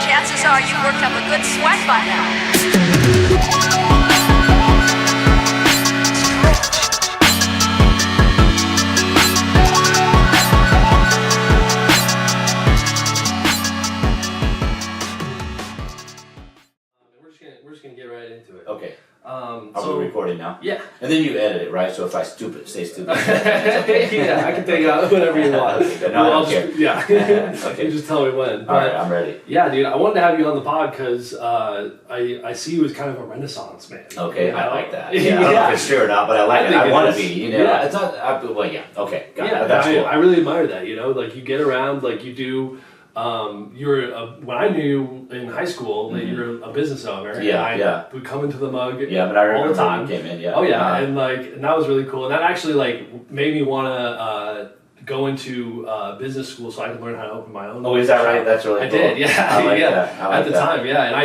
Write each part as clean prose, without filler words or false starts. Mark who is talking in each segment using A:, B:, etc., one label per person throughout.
A: chances are you've worked up a good sweat by now.
B: We're just gonna get right into it.
C: Okay.
B: Are
C: we recording now?
B: Yeah.
C: And then you edit it, right? So if I say stupid.
B: Yeah, I can take out whatever you want.
C: No, I don't care.
B: Yeah.
C: Okay.
B: You just tell me when.
C: All right, I'm ready.
B: Yeah, dude, I wanted to have you on the pod because I see you as kind of a Renaissance man.
C: Okay,
B: You know?
C: I like that. Yeah, I don't know if it's true or not, but I like it. I want to be, you know.
B: Yeah.
C: It's not, well, yeah, okay. Got
B: Yeah,
C: it. That's cool.
B: I really admire that, you know? Like, you get around, like, you do... when I knew you in high school that you were a business owner,
C: Yeah,
B: and I would come into the mug
C: Yeah, but I remember
B: all the time.
C: when you came in, yeah.
B: Oh yeah, and that was really cool, and that actually like made me want to go into business school so I could learn how to open my own.
C: Oh, is that right? That's really cool.
B: I did, yeah,
C: I like
B: yeah.
C: that. I like
B: at the
C: that.
B: time, yeah, and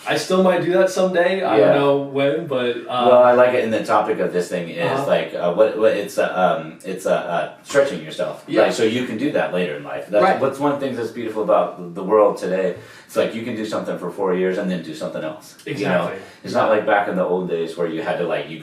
B: I still might do that someday. I don't know when, but
C: well, I like it. And the topic of this thing is like it's stretching yourself.
B: Yeah.
C: Right? So you can do that later in life. That's what's one of the things that's beautiful about the world today. It's like you can do something for 4 years and then do something else.
B: Exactly.
C: You know? It's not like back in the old days where you had to you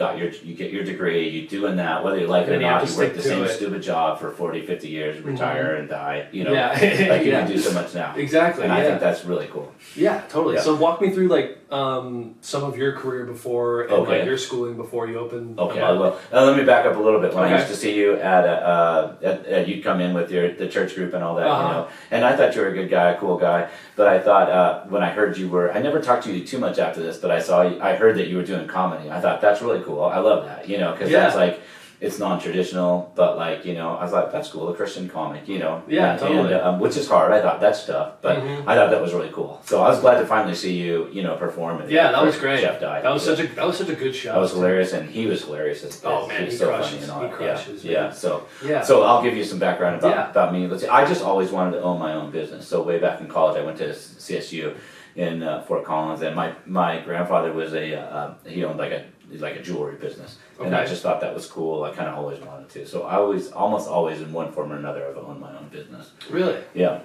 C: get your degree, you doing that, whether you like it or not, you work the same stupid job for 40, 50 years, retire and die. You know, like you can do so much now.
B: Exactly.
C: And I think that's really cool.
B: Yeah, totally.
C: Yeah.
B: So walk me through like some of your career before and like your schooling before you opened.
C: Okay, I will. Now let me back up a little bit. When
B: Okay.
C: I used to see you at you'd come in with the church group and all that, you know, and I thought you were a good guy, a cool guy. But I thought when I heard you were, I never talked to you too much after this, but I heard that you were doing comedy. I thought that's really cool. I love that, you know, because that's like. It's non-traditional, but like, you know, I was like, that's cool, a Christian comic, you know.
B: Yeah, totally.
C: And, which is hard, I thought that's tough, but I thought that was really cool. So I was glad to finally see you, you know, perform.
B: Yeah, that was great.
C: Chef died.
B: That was such a good show.
C: That was hilarious, and he was hilarious.
B: Man,
C: he was
B: he
C: so
B: crushes.
C: funny and all
B: He
C: that.
B: crushes,
C: Yeah.
B: Yeah.
C: So I'll give you some background about me. Let's see. I just always wanted to own my own business. So way back in college, I went to CSU in Fort Collins, and my grandfather was he owned like a jewelry business, and I just thought that was cool. I kind of always wanted to, so I almost always in one form or another I've owned my own business.
B: Really?
C: Yeah.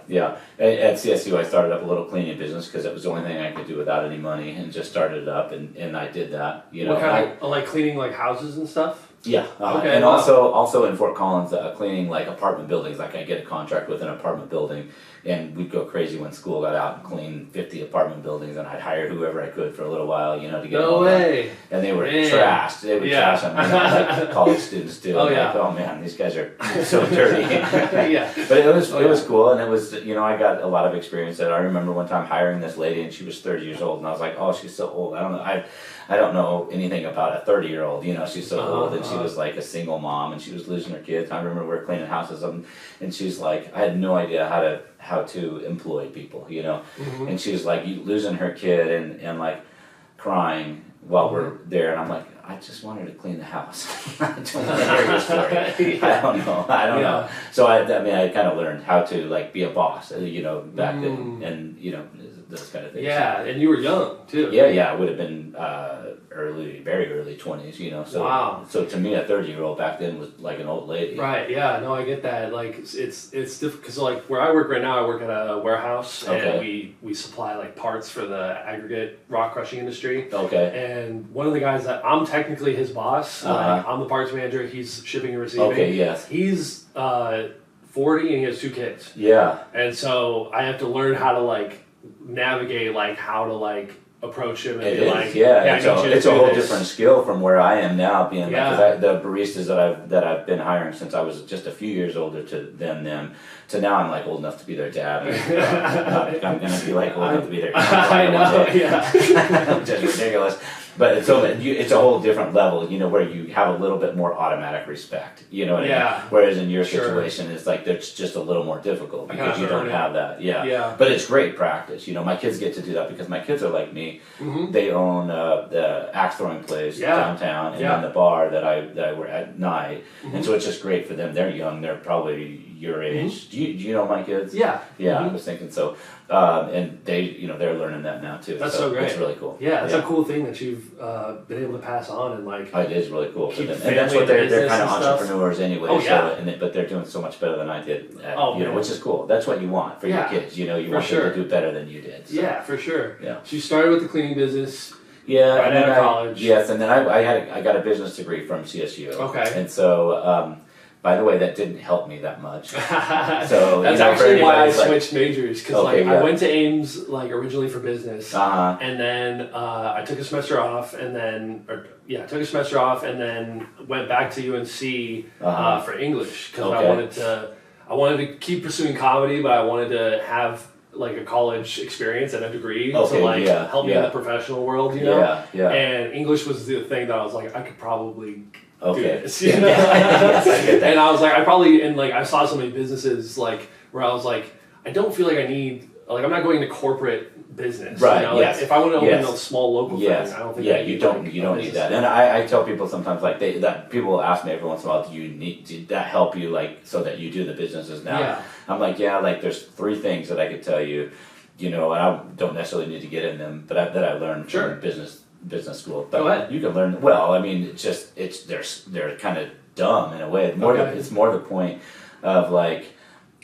C: At CSU, I started up a little cleaning business because it was the only thing I could do without any money, and just started it up, and I did that. You know,
B: what kind of like cleaning like houses and stuff?
C: Yeah,
B: okay,
C: and also in Fort Collins, cleaning like apartment buildings. Like I get a contract with an apartment building, and we'd go crazy when school got out and clean 50 apartment buildings, and I'd hire whoever I could for a little while, you know, to get
B: no way.
C: And they were trashed. They would trash them, you know, like college students do.
B: Oh yeah.
C: Like, oh man, these guys are so dirty.
B: Yeah.
C: But it was cool, and it was, you know, I got a lot of experience at it. I remember one time hiring this lady, and she was 30 years old, and I was like, oh, she's so old. I don't know anything about a 30-year-old, you know, she's so old, and she was like a single mom, and she was losing her kids. I remember we were cleaning houses, and she's like, I had no idea how to employ people, you know, and she was like losing her kid and like crying while we're there, and I'm like, I just wanted to clean the house. I don't want to hear your story. I don't know. So I kind of learned how to like be a boss, you know, back then, and you know, those kind of things.
B: Yeah, and you were young too.
C: Yeah, I would have been very early 20s, you know. So
B: wow.
C: So to me, a 30-year-old back then was like an old lady.
B: Right. Yeah. No, I get that. Like it's difficult because like where I work right now, I work at a warehouse, and we supply like parts for the aggregate rock crushing industry.
C: Okay.
B: And one of the guys that I'm technically his boss, like, I'm the parts manager. He's shipping and receiving.
C: Okay. Yes.
B: He's 40 and he has 2 kids.
C: Yeah.
B: And so I have to learn how to like navigate like how to like approach him and
C: It
B: be
C: is,
B: like,
C: yeah. It's a whole
B: this.
C: different skill from where I am now, being
B: Yeah.
C: the baristas that I've been hiring since I was just a few years older than them. To now I'm like old enough to be their dad. I'm gonna be like old enough to be their dad.
B: I know, yeah.
C: Just ridiculous. But it's a whole different level, you know, where you have a little bit more automatic respect, you know what I mean? Whereas in your situation, it's like it's just a little more difficult because you don't have that. Yeah. But it's great practice, you know. My kids get to do that because my kids are like me. They own the axe throwing place downtown, and then the bar that I work at night, and so it's just great for them. They're young. They're probably your age. Do you know my kids?
B: Yeah.
C: Yeah, I was thinking so. And they, they're learning that now too.
B: That's so great.
C: It's really cool.
B: Yeah, it's a cool thing that you've been able to pass on and like.
C: Oh, it is really cool.
B: Keep
C: And that's what they're kind of entrepreneurs
B: stuff.
C: anyway.
B: Oh, yeah.
C: So, but they're doing so much better than I did. Which is cool. That's what you want for your kids. You want them to do better than you did. So.
B: Yeah, for sure.
C: Yeah.
B: So you started with the cleaning business.
C: Yeah,
B: right out of college.
C: Yes, and then I got a business degree from CSU.
B: Okay.
C: And so. By the way, that didn't help me that much. So
B: that's actually why I switched majors because I went to Ames originally for business, and then I took a semester off, and then went back to UNC for English because I wanted to keep pursuing comedy, but I wanted to have a college experience and a degree to help me in the professional world,
C: Yeah.
B: And English was the thing that I was like, I could probably. Do this,
C: Yes, I get that.
B: And I was like, I saw so many businesses where I was like, I don't feel like I need, I'm not going to corporate business.
C: Right.
B: Yes. If I want to open a small local thing, I don't think.
C: Yeah, you don't need that. And I tell people sometimes that people will ask me every once in a while, did that help you so that you do the businesses now?
B: Yeah.
C: I'm like, there's 3 things that I could tell you, and I don't necessarily need to get in them, but that I learned from business school. But
B: go ahead.
C: You can learn. Well, I mean, they're kind of dumb in a way. It's more the point of I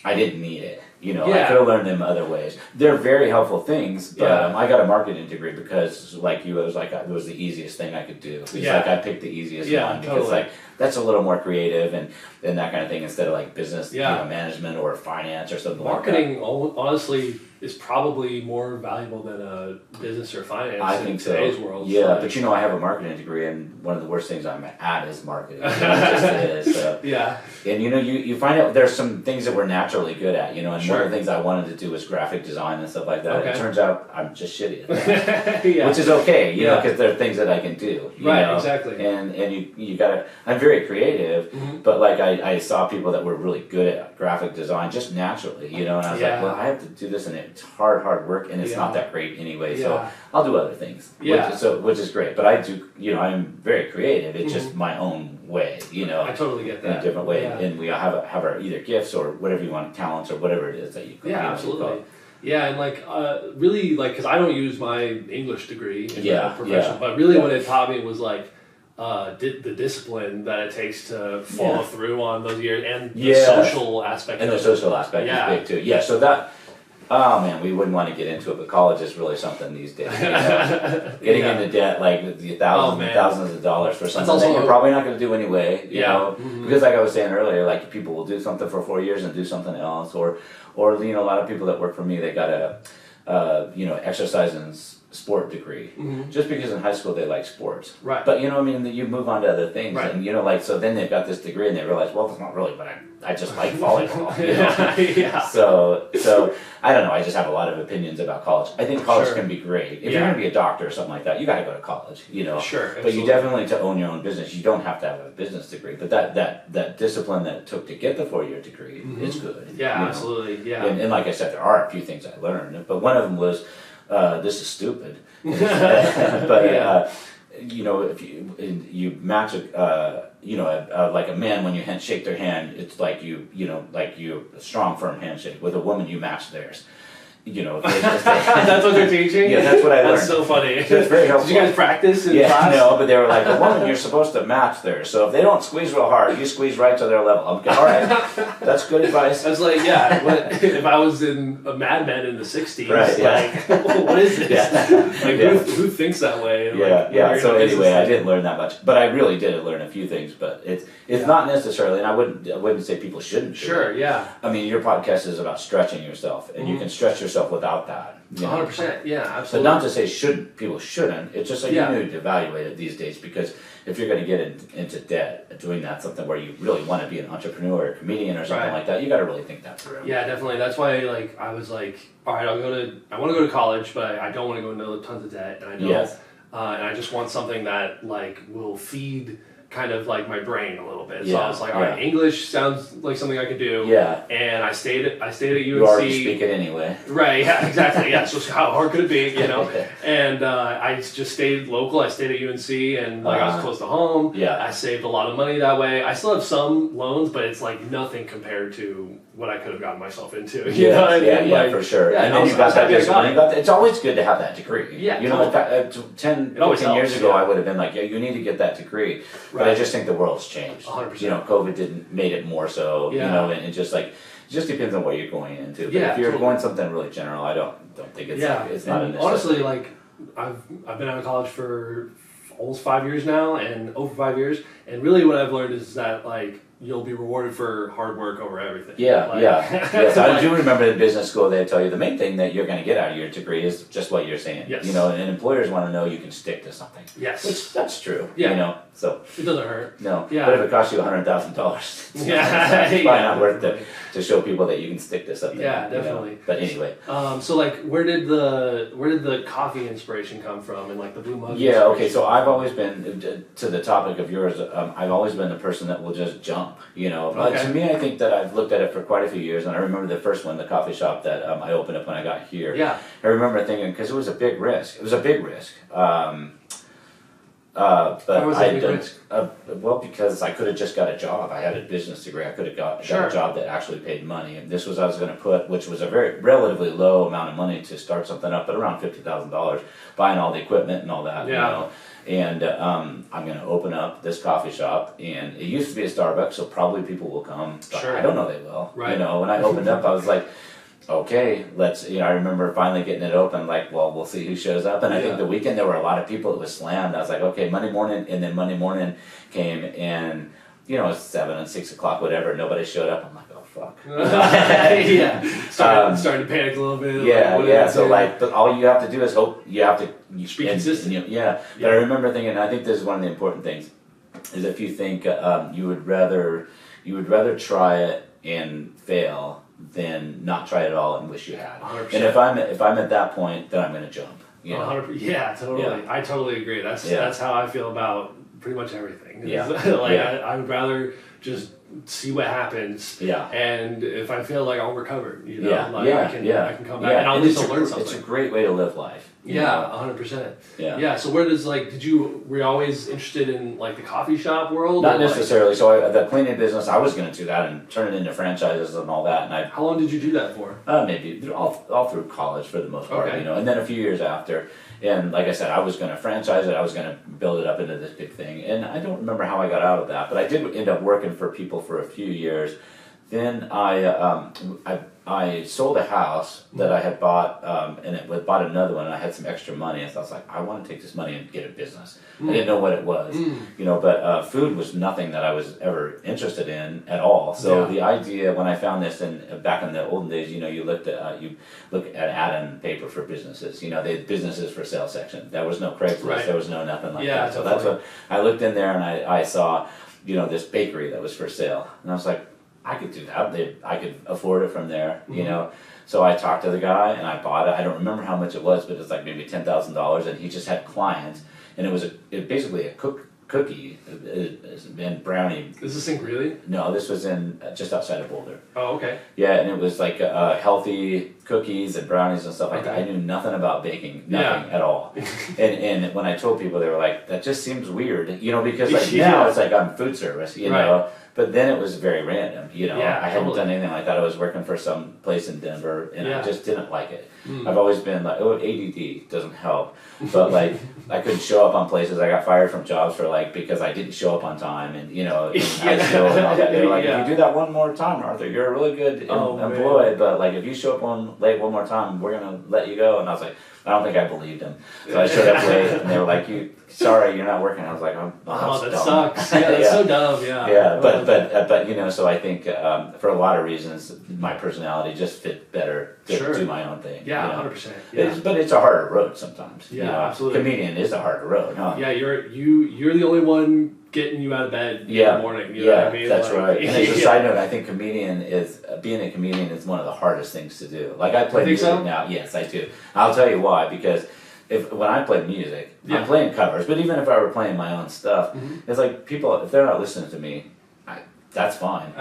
C: didn't need it. I could have learned them other ways. They're very helpful things, but I got a marketing degree because, it was the easiest thing I could do. It's I picked the easiest one because that's a little more creative and that kind of thing instead of business management or finance or something
B: Marketing,
C: like that.
B: honestly, is probably more valuable than a business or finance in today's world.
C: Yeah, but I have a marketing degree, and one of the worst things I'm at is marketing. It just is. So.
B: Yeah.
C: And you find out there's some things that we're naturally good at, and one of the things I wanted to do was graphic design and stuff like that. Okay. It turns out I'm just shitty at that, which is okay, because there are things that I can do.
B: Right, exactly.
C: And you gotta. I'm very creative, but I saw people that were really good at graphic design just naturally, and I was like, well, I have to do this, and it's hard work, and it's not that great anyway. So I'll do other things, which is great. But I do, I'm very creative. It's just my own way,
B: I totally get that.
C: In a different way, and we have our either gifts or whatever you want, talents or whatever it is that you.
B: Absolutely. Yeah, and really, because I don't use my English degree in the profession, but really what it taught me was the discipline that it takes to follow through on those years and the social aspect.
C: And the social aspect is big too. Yeah, so that. Oh man, we wouldn't want to get into it, but college is really something these days. Getting into debt, thousands of dollars for something that you're probably not going to do anyway. You know, because I was saying earlier, people will do something for 4 years and do something else, or a lot of people that work for me, they got a exercise and sport degree, just because in high school they like sports.
B: Right.
C: But you move on to other things, and so then they've got this degree and they realize, well, that's not really, but I just like volleyball. So I don't know. I just have a lot of opinions about college. I think college can be great. If you're going to be a doctor or something like that, you got to go to college.
B: Sure. Absolutely.
C: But you definitely, to own your own business, you don't have to have a business degree. But that discipline that it took to get the 4-year degrry is good.
B: Yeah, absolutely. Yeah.
C: And like I said, there are a few things I learned, but one of them was. This is stupid, but if you match a man when you shake their hand, it's like you a strong firm handshake. With a woman, you match theirs.
B: That's what they're teaching?
C: Yeah, that's what I learned.
B: That's so funny.
C: So it's very helpful.
B: Did you guys practice in class?
C: No, but they were like, a woman, you're supposed to match theirs. So if they don't squeeze real hard, you squeeze right to their level. I'm all right. That's good advice.
B: I was like, if I was in a Mad Men in the 60s, what is this? Who thinks that way?
C: So anyway, I didn't learn that much, but I really did learn a few things. But it's not necessarily, and I wouldn't say people shouldn't.
B: Sure, yeah.
C: I mean, your podcast is about stretching yourself, and you can stretch yourself without that.
B: 100%, yeah, absolutely.
C: But not to say people shouldn't. It's just you need to evaluate it these days, because if you're going to get into debt doing that, something where you really want to be an entrepreneur or a comedian or something like that, you got to really think that through.
B: Yeah, definitely. That's why I was like, all right, I want to go to college, but I don't want to go into tons of debt, and I don't, and I just want something that will feed kind of like my brain a little bit. So
C: Yeah,
B: I was like, all right, English sounds like something I could do.
C: Yeah.
B: And I stayed at UNC.
C: You already speak it anyway.
B: Right, yeah, exactly. Yeah, so how hard could it be, you know? And I just stayed local. I stayed at UNC and like I was close to home.
C: Yeah.
B: I saved a lot of money that way. I still have some loans, but it's like nothing compared to what I could have gotten myself into. You know what I mean?
C: Yeah,
B: like,
C: for sure.
B: Yeah,
C: and then you got that business. It's always good to have that degree.
B: Yeah,
C: you know, 10, 15 years ago, I would have been like, yeah, you need to get that degree. But I just think the world's changed.
B: 100%.
C: You know, COVID made it more so.
B: Yeah.
C: You know, and it just like. It just depends on what you're going into. But
B: Yeah,
C: if you're
B: totally.
C: going something really general, I don't think it's like, it's not a necessity.
B: Honestly, like I've been out of college for almost 5 years now, and over 5 years, and really what I've learned is that like you'll be rewarded for hard work over everything.
C: Yeah,
B: like,
C: yes, I do remember in business school they tell you the main thing that you're going to get out of your degree is just what you're saying.
B: Yes.
C: You know, and employers want to know you can stick to something.
B: Yes.
C: Which that's true.
B: Yeah.
C: You know, so
B: it doesn't hurt.
C: no.
B: Yeah.
C: But if it costs you $100,000, it's probably not worth it to show people that you can stick to something.
B: Yeah,
C: you know?
B: definitely.
C: But anyway.
B: So like, where did the coffee inspiration come from, and like the blue mug?
C: Yeah. Okay. So I've always been to the topic of yours. I've always been the person that will just jump. You know.
B: Okay.
C: To me, I think that I've looked at it for quite a few years, and I remember the first one, the coffee shop that I opened up when I got here.
B: Yeah.
C: I remember thinking because it was a big risk. It was a big risk. But
B: Why was that a big risk?
C: Well, because I could have just got a job. I had a business degree. I could have got a job that actually paid money. And this was I was going to put, which was a very relatively low amount of money to start something up, but around $50,000, buying all the equipment and all that.
B: Yeah.
C: You know? And I'm going to open up this coffee shop, and it used to be a Starbucks, so probably people will come. But
B: Sure.
C: I don't know they will.
B: Right.
C: You know, when I opened up, I was like, okay, let's, you know, I remember finally getting it open, like, well, we'll see who shows up. And I think the weekend there were a lot of people. It was slammed. I was like, okay, Monday morning, and then Monday morning came, and, you know, it was 7 and 6 o'clock, whatever, nobody showed up. I'm like, oh, fuck.
B: Yeah. Starting to panic a little bit.
C: Yeah. So, like, but all you have to do is hope. You have to
B: just be consistent.
C: But I remember thinking, I think this is one of the important things, is if you think you would rather try it and fail than not try it at all and wish you had.
B: 100%.
C: And if I'm at that point, then I'm going to jump. You know?
B: 100%. Yeah, totally.
C: Yeah.
B: I totally agree. That's how I feel about pretty much everything.
C: Yeah.
B: I would rather just see what happens.
C: Yeah.
B: And if I feel like I'll recover, you know,
C: Yeah.
B: I can come back and I'll just learn something.
C: It's a great way to live life.
B: Yeah, 100%.
C: Yeah.
B: Yeah. So where does were you always interested in like the coffee shop world?
C: Not necessarily. So the cleaning business, I was going to do that and turn it into franchises and all that. And
B: how long did you do that for?
C: Maybe all through college for the most part.
B: Okay.
C: You know, and then a few years after. And like I said, I was going to franchise it. I was going to build it up into this big thing. And I don't remember how I got out of that, but I did end up working for people for a few years. Then I sold a house that I had bought, and bought another one, and I had some extra money, and so I was like, I want to take this money and get a business. I didn't know what it was, you know, but food was nothing that I was ever interested in at all. So the idea, when I found this, and back in the olden days, you know, you look at ad in paper for businesses, you know, they had businesses for sale section. There was no Craigslist, there was no nothing like that. So that's what I looked in there, and I saw, you know, this bakery that was for sale, and I was like, I could do that. I could afford it from there, you know. So I talked to the guy and I bought it. I don't remember how much it was, but it's like maybe $10,000. And he just had clients, and it was basically a cookie and brownie.
B: Is this in Greeley?
C: No, this was in just outside of Boulder.
B: Oh, okay.
C: Yeah, and it was like healthy cookies and brownies and stuff like that. I knew nothing about baking, nothing at all. and when I told people, they were like, "That just seems weird," you know, because like now it's like I'm food service, you know. But then it was very random, you know. I hadn't done anything like that. I was working for some place in Denver, and I just didn't like it. I've always been like, ADD doesn't help. But like, I couldn't show up on places. I got fired from jobs because I didn't show up on time, and you know, in high school and all that. They were like, if you do that one more time, Arthur, you're a really good employee. But like, if you show up late one more time, we're gonna let you go. And I was like, I don't think I believed him. So I showed up late, and they were like, sorry, you're not working. I was like, oh,
B: that
C: dumb.
B: sucks. Yeah, that's so dumb.
C: Yeah, but you know, so I think for a lot of reasons, my personality just fit better to do my own thing.
B: Yeah,
C: you know?
B: 100%. Yeah.
C: But it's a harder road sometimes.
B: Yeah,
C: you know?
B: absolutely.
C: Comedian is a harder road, huh?
B: Yeah, you're the only one getting you out of bed in the morning. You know what I mean?
C: That's right. And as a side note, I think being a comedian is one of the hardest things to do. Like I play music now. Yes, I do. I'll tell you why, because when I play music, I'm playing covers, but even if I were playing my own stuff, it's like people, if they're not listening to me, that's fine.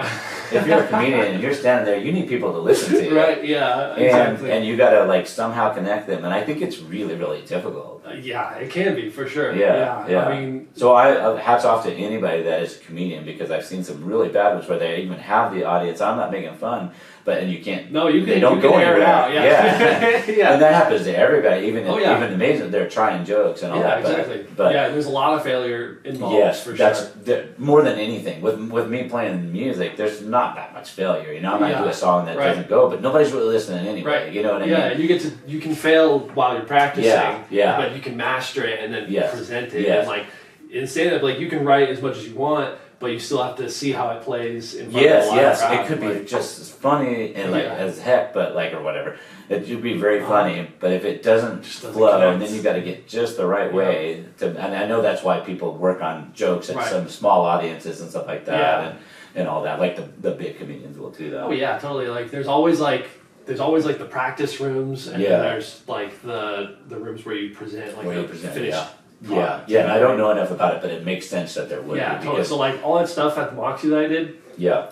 C: If you're a comedian and you're standing there, you need people to listen to you.
B: Right, yeah, exactly.
C: And you gotta like somehow connect them, and I think it's really, really difficult.
B: Yeah, it can be, for sure.
C: Yeah.
B: I mean...
C: So hats off to anybody that is a comedian, because I've seen some really bad ones where they even have the audience. I'm not making fun, and you can't...
B: No, you can,
C: they don't go
B: air it out,
C: yeah. And that happens to everybody, even even amazing. They're trying jokes and all that.
B: Exactly.
C: But
B: there's a lot of failure involved, for sure.
C: That's more than anything. With me playing music, there's not that much failure. I might do a song that doesn't go, but nobody's really listening anyway.
B: Right.
C: You know what I mean?
B: Yeah, and you can fail while you're practicing. But you can master it and then present it. And like in stand-up, like you can write as much as you want, but you still have to see how it plays in front of a live crowd.
C: It could be just as funny and as heck, but or whatever. It should be very funny, but if it doesn't flow, and then you got to get just the right way to. And I know that's why people work on jokes at some small audiences and stuff like that, and all that. Like the big comedians will do that.
B: Oh yeah, totally. Like there's always the practice rooms, and then there's like the rooms where you present finished.
C: And I don't know enough about it, but it makes sense that there would be.
B: Totally. So like all that stuff at the Moxie that I did,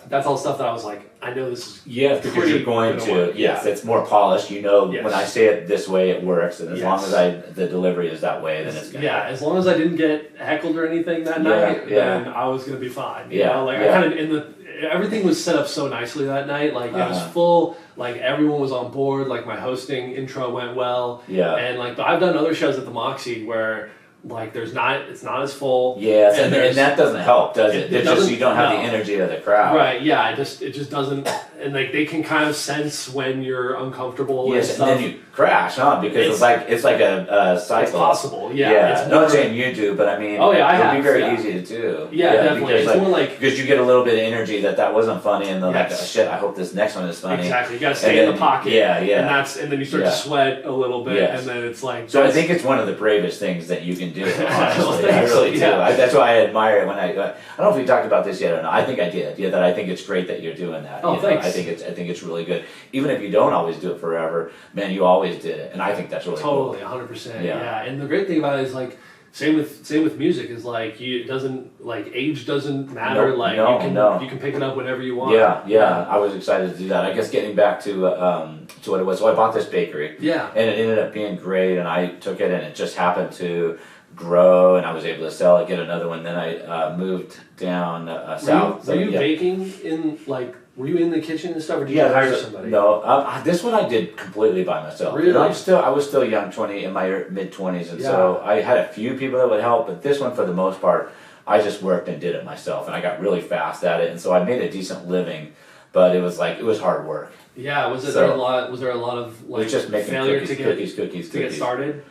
B: that's all stuff that I was like, I know this is
C: because you're going to it's more polished. When I say it this way, it works, and as long as the delivery is that way, then it's gonna
B: as long as I didn't get heckled or anything that night, then I was gonna be fine. I kind of everything was set up so nicely that night. Like it was full. Like everyone was on board. Like my hosting intro went well. And like I've done other shows at the Moxie where. Like it's not as full.
C: And that doesn't help, does it? It's just you don't have the energy of the crowd.
B: Right, it just doesn't, and like they can kind of sense when you're uncomfortable and stuff.
C: And then you crash, because it's like a cycle.
B: It's possible,
C: It's not saying you do, but I mean, it would be very easy to do.
B: Definitely.
C: Because, it's more like because you get a little bit of energy that wasn't funny, and then like, oh, shit, I hope this next one is funny.
B: Exactly, you got to stay in the pocket. And then you start to sweat a little bit, and then it's like.
C: So I think it's one of the bravest things that you can do. Honestly, I really do. That's why I admire it when I don't know if we talked about this yet or not. I think I did. That I think it's great that you're doing that.
B: Thanks.
C: I think it's really good. Even if you don't always do it forever, man, you always did it, and I think that's really cool.
B: 100%. Yeah, and the great thing about it is like. Same with music is like it doesn't age doesn't matter. You can pick it up whenever you want.
C: I was excited to do that. I guess getting back to what it was. So I bought this bakery. And it ended up being great, and I took it, and it just happened to grow, and I was able to sell it, get another one. Then I moved down south.
B: Were you baking in like? Were you in the kitchen and stuff, or did you hire somebody?
C: No, this one I did completely by myself.
B: Really?
C: I was still young, in my mid-20s, and so I had a few people that would help, but this one, for the most part, I just worked and did it myself, and I got really fast at it, and so I made a decent living, but it was hard work.
B: Yeah, was there a lot of like
C: just making
B: failure
C: cookies,
B: to get started?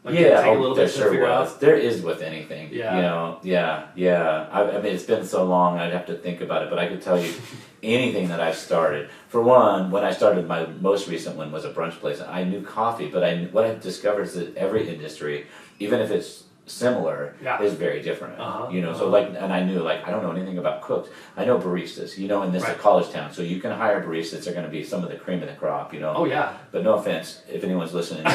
B: Like
C: there sure was. There is with anything.
B: Yeah.
C: I mean, it's been so long, I'd have to think about it, but I could tell you anything that I've started. For one, when I started, my most recent one was a brunch place. I knew coffee, but what I've discovered is that every industry, even if it's similar, is very different. So and I knew I don't know anything about cooks. I know baristas. In this college town, so you can hire baristas. They're going to be some of the cream of the crop. But no offense if anyone's listening,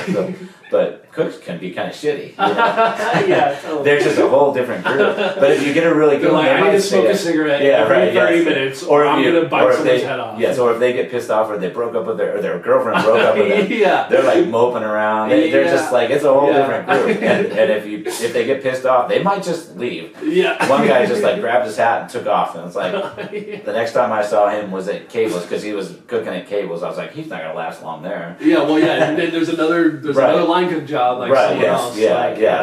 C: but cooks can be kind of shitty.
B: Totally.
C: They're just a whole different group. But if you get a really good one,
B: I need to smoke a cigarette every 30 minutes, or I'm going to bite someone's head off.
C: Yes, or if they get pissed off, or they broke up with or their girlfriend broke up with them, they're like moping around. They're just like, it's a whole different group. And if they get pissed off, they might just leave. One guy just grabbed his hat and took off, and it's like the next time I saw him was at Cables, because he was cooking at Cables. I was like, he's not gonna last long there.
B: And then there's another line cook job someone else.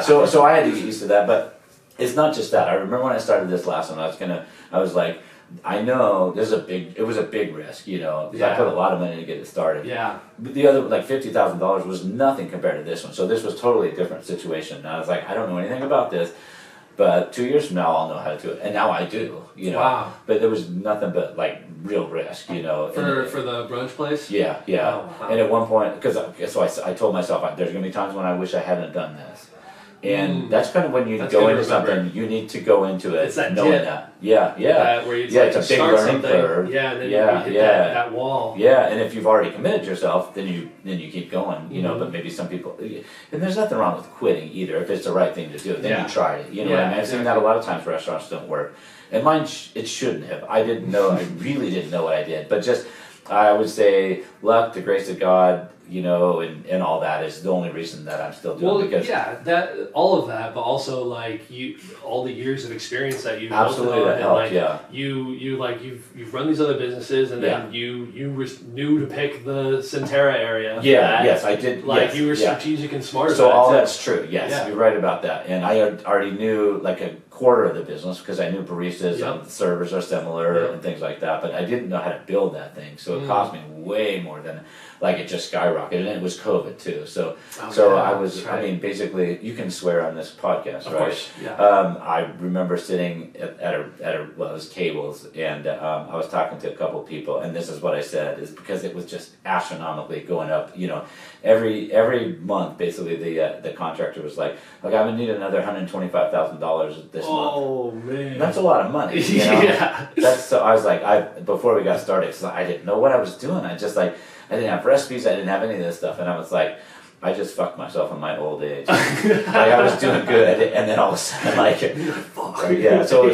C: So I had to get used to that, but it's not just that. I remember when I started this last one, I was like, I know it was a big risk, I put a lot of money to get it started. But the other, $50,000 was nothing compared to this one. So this was totally a different situation. And I was like, I don't know anything about this, but 2 years from now I'll know how to do it. And now I do,
B: Wow.
C: But there was nothing but real risk, For
B: the brunch place?
C: Yeah. Oh, wow. And at one point, so I told myself, there's going to be times when I wish I hadn't done this. And that's kind of when you go into something, you need to go into it knowing that. Yeah.
B: Where it's
C: it's a big learning curve.
B: Yeah, and then you hit that wall.
C: Yeah, and if you've already committed yourself, then you keep going, you know, but maybe some people, and there's nothing wrong with quitting either. If it's the right thing to do, then you try it. You know what I mean? I've seen that a lot of times restaurants don't work. And mine, it shouldn't have. I really didn't know what I did. But just, I would say, luck, the grace of God, you know, and all that is the only reason that I'm still doing it.
B: That all of that, but also like all the years of experience that you've
C: absolutely that helped.
B: Like, you've run these other businesses, and then you knew to pick the Centera area.
C: Yes, I did.
B: Like you were strategic and smart.
C: So
B: about
C: all
B: it
C: that's true. Yes, you're right about that. And I already knew like a quarter of the business because I knew baristas and servers are similar and things like that. But I didn't know how to build that thing, so it cost me way more than. Like it just skyrocketed, and it was COVID too. So I was. Right. I mean, basically, you can swear on this podcast,
B: of
C: right?
B: Course, yeah.
C: I remember sitting at a well, it was Cables, and I was talking to a couple people, and this is what I said is because it was just astronomically going up. You know, every month, basically, the contractor was like, "Look, I'm gonna need another $125,000 this month."
B: Oh man,
C: that's a lot of money. You know? That's so. I was like, before we got started, because I didn't know what I was doing. I just like. I didn't have recipes, I didn't have any of this stuff, and I was like, I just fucked myself in my old age. Like I was doing good, and then all of a sudden, like, So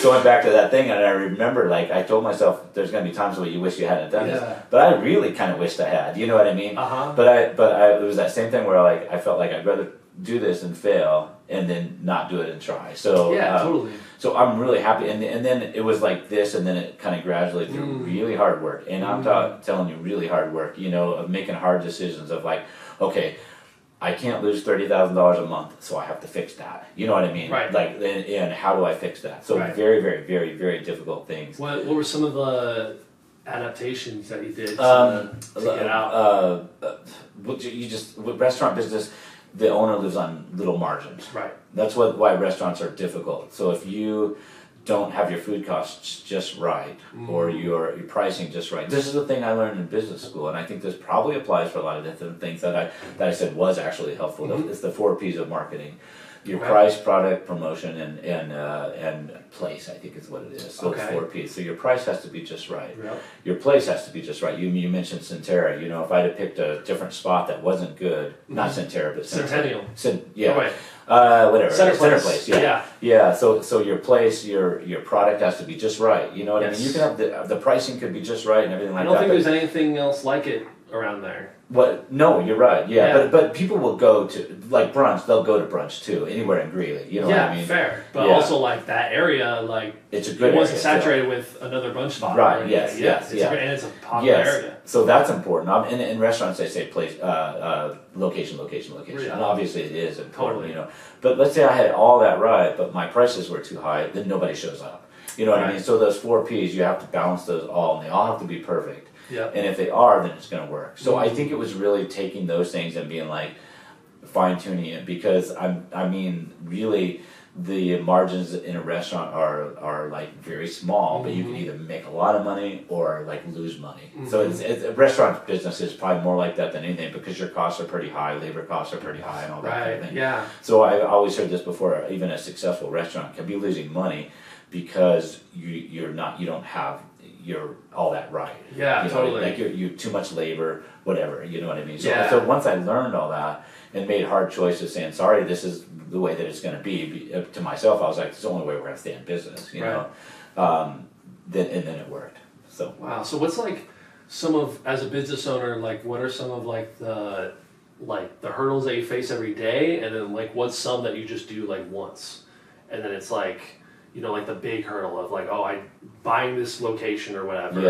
C: going back to that thing, and I remember, like, I told myself, there's gonna be times where you wish you hadn't done this, but I really kind of wished I had. You know what I mean? But it was that same thing where like I felt like I'd rather do this and fail, and then not do it and try. So
B: totally.
C: So I'm really happy, and then it was like this, and then it kind of gradually through really hard work, and I'm telling you, really hard work, you know, of making hard decisions of like, okay, I can't lose $30,000 a month, so I have to fix that. You know what I mean?
B: Right.
C: Like, and how do I fix that? So very, very, very, very difficult things.
B: What were some of the adaptations that you did to get out?
C: With restaurant business, the owner lives on little margins.
B: Right.
C: That's why restaurants are difficult. So if you don't have your food costs just right, or your pricing just right, this is the thing I learned in business school, and I think this probably applies for a lot of different things that I said was actually helpful. It's the 4 P's of marketing: your price, product, promotion, and place. I think is what it is. So it's 4 P's. So your price has to be just right. Yep. Your place has to be just right. You mentioned Centera. You know, if I'd have picked a different spot that wasn't good, not Centera, but
B: Centennial.
C: Whatever.
B: Center
C: place. Yeah. So your place, your product has to be just right. You know what I mean? You can have the pricing could be just right and everything like that.
B: I don't think there's anything else like it around there.
C: No, you're right. But people will go to like brunch. They'll go to brunch too, anywhere in Greeley. You know what I mean?
B: Fair. But also like that area, like
C: it's a good.
B: It wasn't saturated with another brunch spot.
C: Right. Yes.
B: And it's a popular area.
C: So that's important. In restaurants, they say place, location.
B: Yeah.
C: And obviously, it is important.
B: Totally.
C: You know, but let's say I had all that right, but my prices were too high. Then nobody shows up. You know what I mean? So those 4 P's, you have to balance those all, and they all have to be perfect.
B: Yeah.
C: And if they are, then it's going to work. So I think it was really taking those things and being like fine tuning it, because I mean really the margins in a restaurant are like very small, but you can either make a lot of money or like lose money. So it's a restaurant business is probably more like that than anything, because your costs are pretty high, labor costs are pretty high, and all that kind of thing.
B: Yeah.
C: So I always heard this before. Even a successful restaurant can be losing money because you don't have all that right.
B: Yeah,
C: totally. Like you're too much labor, whatever. You know what I mean? So once I learned all that and made hard choices, saying sorry, this is the way that it's going to be. To myself, I was like, it's the only way we're going to stay in business. You know, then it worked. So
B: wow. So what's like some of, as a business owner, like what are some of like the hurdles that you face every day, and then like what's some that you just do like once, and then it's like, you know, like the big hurdle of like, oh, I'm buying this location or whatever.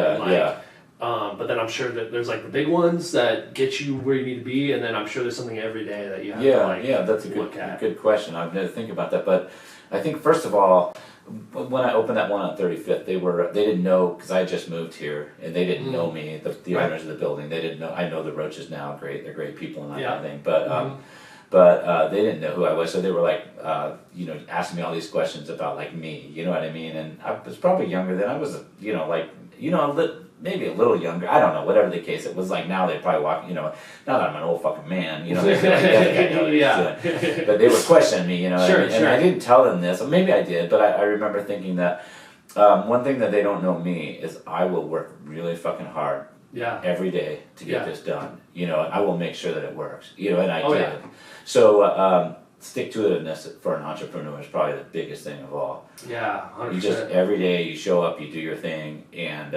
B: But then I'm sure that there's like the big ones that get you where you need to be, and then I'm sure there's something every day that you have to like
C: that's a good question. I've never think about that, but I think first of all, when I opened that one on 35th, they didn't know, because I just moved here, and they didn't know me, the owners of the building. They didn't know. I know the Roaches now, they're great people and that kind of thing, but they didn't know who I was, so they were like, asking me all these questions about like me, you know what I mean? And I was probably younger then. I was, maybe a little younger. I don't know. Whatever the case, it was like now they probably walk. You know, now that I'm an old fucking man, you know, they feel like that guy knows,
B: yeah.
C: but they were questioning me, you know,
B: Sure,
C: and I didn't tell them this. Or maybe I did, but I remember thinking that one thing that they don't know me is I will work really fucking hard.
B: Yeah.
C: Every day to get this done, you know, and I will make sure that it works, you know, and I did.
B: Yeah.
C: So stick-to-itiveness for an entrepreneur is probably the biggest thing of all.
B: Yeah, 100%.
C: You just every day you show up, you do your thing, and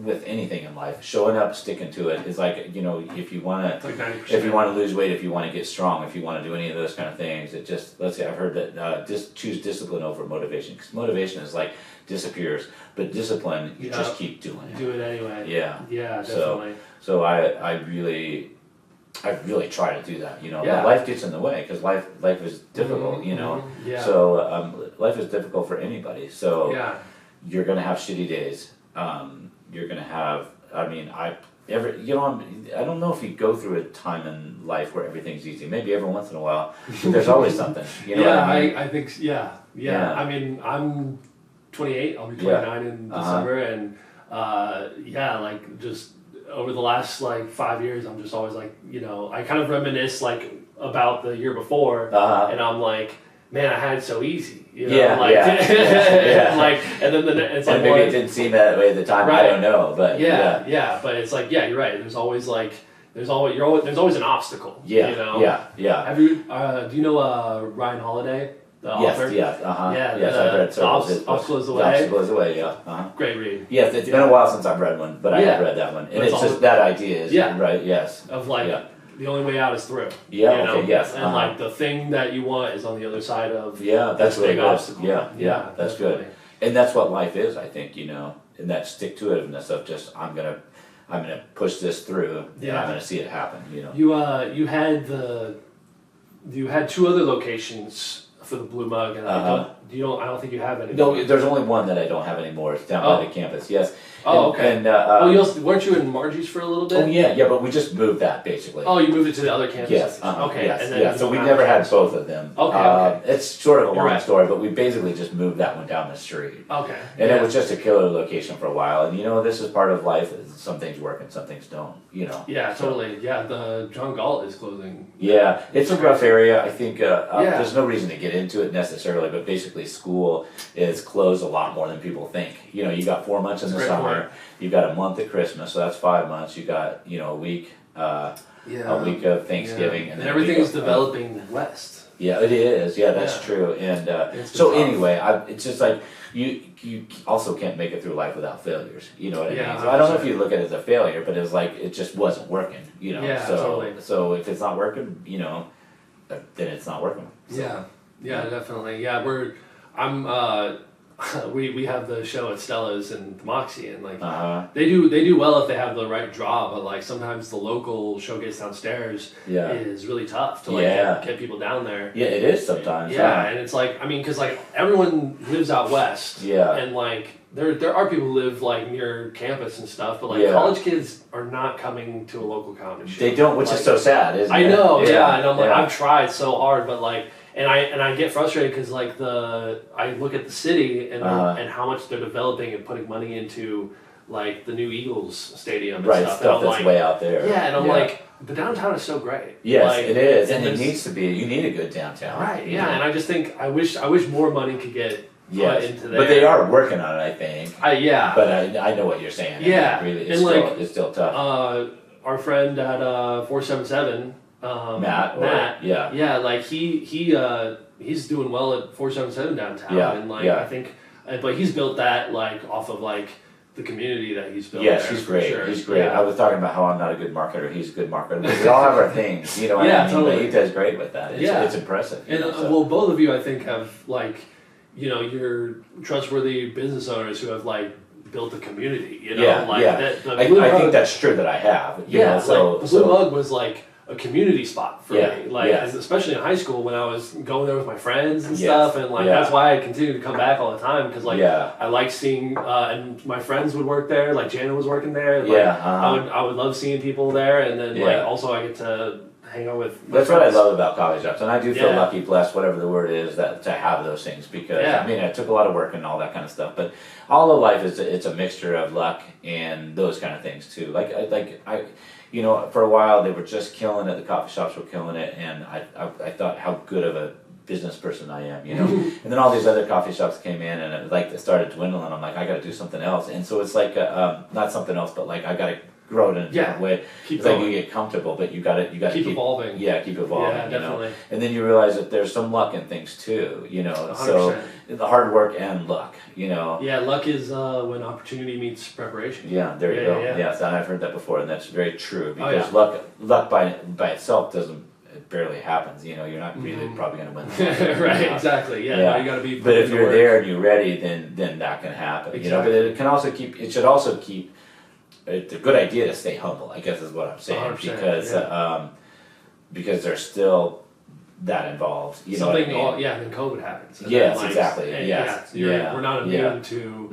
C: with anything in life, showing up, sticking to it is like, you know, if you want to,
B: like
C: if you want to lose weight, if you want to get strong, if you want to do any of those kind of things, it just, let's say I've heard that just choose discipline over motivation, because motivation is like disappears, but discipline you just keep doing it.
B: Do it anyway.
C: Yeah.
B: Yeah, definitely.
C: So I really try to do that, you know.
B: Yeah.
C: But life gets in the way because life is difficult, you know.
B: Yeah.
C: So life is difficult for anybody. So
B: yeah.
C: You're gonna have shitty days. You're gonna have. I mean, I don't know if you go through a time in life where everything's easy. Maybe every once in a while, but there's always something. You know
B: yeah,
C: what I mean?
B: I think yeah. I mean, I'm 28. I'll be 29 in December, and like just. Over the last like 5 years, I'm just always like, you know, I kind of reminisce like about the year before, and I'm like, man, I had it so easy, you know, like, and then it's like,
C: and maybe it didn't seem that way at the time. Right. I don't know, but
B: but it's like, yeah, you're right. There's always like, there's always an obstacle.
C: Yeah,
B: you know?
C: yeah.
B: Have you do you know Ryan Holiday? The author?
C: Yes,
B: Yes,
C: I've read several.
B: Obstacle is the Way.
C: Obstacle is the Way, yeah.
B: Great read.
C: Yes, it's been a while since I've read one, but I have read that one. And it's just that idea is, right, yes.
B: Of like, the only way out is through.
C: Yeah,
B: you know?
C: okay, yes.
B: And like, the thing that you want is on the other side of
C: that's
B: this big obstacle.
C: Yeah, that's good. And that's what life is, I think, you know, and that stick-to-itiveness of just, I'm gonna push this through, and I'm gonna see it happen, you know.
B: You had two other locations for the Blue Mug, and I don't think you have any.
C: No, there's only one that I don't have anymore. It's down by the campus. Yes.
B: Oh, okay.
C: And
B: weren't you in Margie's for a little bit?
C: Oh yeah, but we just moved that basically.
B: Oh, you moved it to the other campus.
C: Yes.
B: Okay.
C: Yes.
B: And then
C: So we never had both of them.
B: Okay.
C: It's sort of a long story, but we basically just moved that one down the street.
B: Okay.
C: And it was just a killer location for a while, and you know, this is part of life. Some things work and some things don't. You know.
B: Yeah, totally. Yeah, the John Galt is closing.
C: Yeah, it's a rough area. I think there's no reason to get into it necessarily, but basically school is closed a lot more than people think. You know, you got 4 months in the summer, you got a month at Christmas, so that's 5 months. You got, you know, a week of Thanksgiving,
B: and everything is developing west.
C: Yeah, it is. Yeah, that's true. And so anyway, it's just like you also can't make it through life without failures. You know what I mean? So I don't know if you look at it as a failure, but it's like it just wasn't working. You know.
B: Yeah,
C: so
B: totally.
C: So if it's not working, you know, then it's not working. So.
B: Yeah, definitely. Yeah, we have the show at Stella's and the Moxie, and like they do well if they have the right draw, but like sometimes the local showcase downstairs is really tough to get people down there.
C: Yeah, it is sometimes.
B: Yeah, and it's like, I mean, because like everyone lives out west. Yeah, and like there are people who live like near campus and stuff, but like college kids are not coming to a local comedy show.
C: They don't, which is so sad, isn't it?
B: I know. Yeah, and I'm like, I've tried so hard, but like. And I get frustrated because like I look at the city and how much they're developing and putting money into like the new Eagles stadium and stuff.
C: Stuff that's way out there.
B: Yeah, and I'm like, the downtown is so great.
C: Yes,
B: like,
C: it is, and it needs to be. You need a good downtown.
B: Right. Yeah, and I just think I wish more money could get put into there.
C: But they are working on it, I think.
B: Yeah.
C: But I know what you're saying.
B: Yeah,
C: really, it's still tough.
B: Our friend at 477.
C: Matt,
B: like he's doing well at 477 downtown, and like I think, but he's built that like off of like the community that he's built.
C: Yes, he's great. Sure. He's great. I was talking about how I'm not a good marketer. He's a good marketer. We all have our things, you know. What I mean?
B: Totally.
C: But he does great with that. It's impressive.
B: And well, both of you, I think, have like, you know, you're trustworthy business owners who have like built a community. You know,
C: I think that's true that I have. You know,
B: so the Blue Mug was like a community spot for me. Like, and especially in high school when I was going there with my friends and stuff, and like that's why I continue to come back all the time because like I like seeing and my friends would work there. Like Jana was working there. Like, I would love seeing people there, and then like also I get to hang out with.
C: That's friends. What I love about coffee shops, and I do feel lucky, blessed, whatever the word is, that to have those things because I mean it took a lot of work and all that kind of stuff, but all of life is it's a mixture of luck and those kind of things too. Like I. You know, for a while they were just killing it. The coffee shops were killing it, and I thought how good of a business person I am, you know. And then all these other coffee shops came in, and it started dwindling. I'm like, I got to do something else. And so it's like not something else, but like I got to grow it in a different way. It's like you get comfortable, but you got to keep
B: evolving.
C: Yeah, keep evolving.
B: Yeah, definitely.
C: You know? And then you realize that there's some luck in things too, you know.
B: 100%.
C: So the hard work and luck, you know.
B: Yeah, luck is when opportunity meets preparation.
C: Yeah, there you go. Yes, and I've heard that before, and that's very true because luck by itself it barely happens. You know, you're not really probably going to win.
B: Right, exactly. Yeah, no, you got to be.
C: But if you're there and you're ready, then that can happen. Exactly. You know, but it can also keep. It should also keep. It's a good idea to stay humble, I guess is what I'm saying, because there's still that involved. You know what I mean?
B: Then COVID happens.
C: Yes, like, exactly. Yes,
B: we're not immune to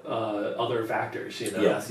B: other factors. You know.
C: Yes,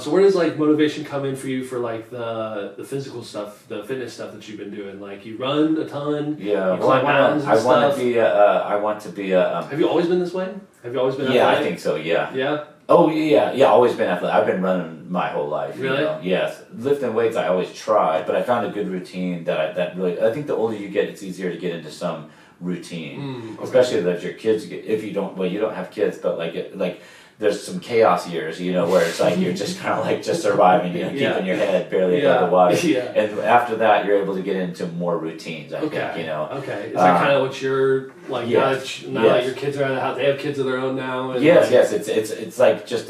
B: so where does like motivation come in for you for like the physical stuff, the fitness stuff that you've been doing? Like you run a ton.
C: Yeah.
B: You climb mountains and stuff.
C: I want to be a.
B: Have you always been this way? Have you always been?
C: Yeah,
B: athletic?
C: I think so. Yeah.
B: Yeah.
C: Oh yeah, always been athletic. I've been running my whole life.
B: Really?
C: You know? Yes. Lifting weights, I always tried, but I found a good routine that really. I think the older you get, it's easier to get into some routine, especially that your kids get. If you don't, you don't have kids, but like there's some chaos years, you know, where it's like you're just kind of like just surviving, you know, keeping your head barely above the water.
B: Yeah.
C: And after that, you're able to get into more routines. I think, you know.
B: Okay. Is that kind of what you're like? Now that your kids are out of the house, they have kids of their own now. And
C: yes. It's like just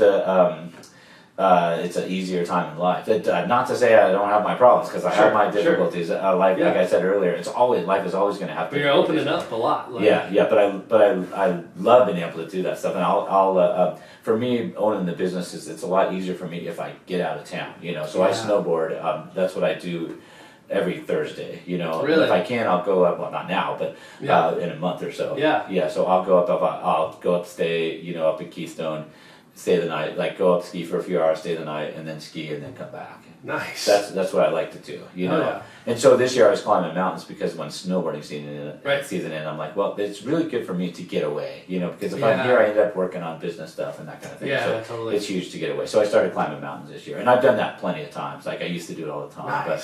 C: it's an easier time in life. Not to say I don't have my problems because I have my difficulties. Like I said earlier, life is always going to have.
B: But you're opening up a lot.
C: Like, but I love being able to do that stuff, and I'll for me owning the business it's a lot easier for me if I get out of town. You know, so I snowboard. That's what I do. Every Thursday, you know.
B: Really?
C: If I can, I'll go up. Well, not now, but in a month or so.
B: Yeah.
C: So I'll go up. I'll go up, stay, you know, up in Keystone, stay the night. Like go up, ski for a few hours, stay the night, and then ski, and then come back.
B: Nice.
C: That's what I like to do, you know. And so this year I was climbing mountains because when snowboarding season in, I'm like, well, it's really good for me to get away, you know, because if I'm here, I end up working on business stuff and that kind of thing.
B: Yeah,
C: so
B: totally.
C: It's huge to get away. So I started climbing mountains this year, and I've done that plenty of times. Like I used to do it all the time,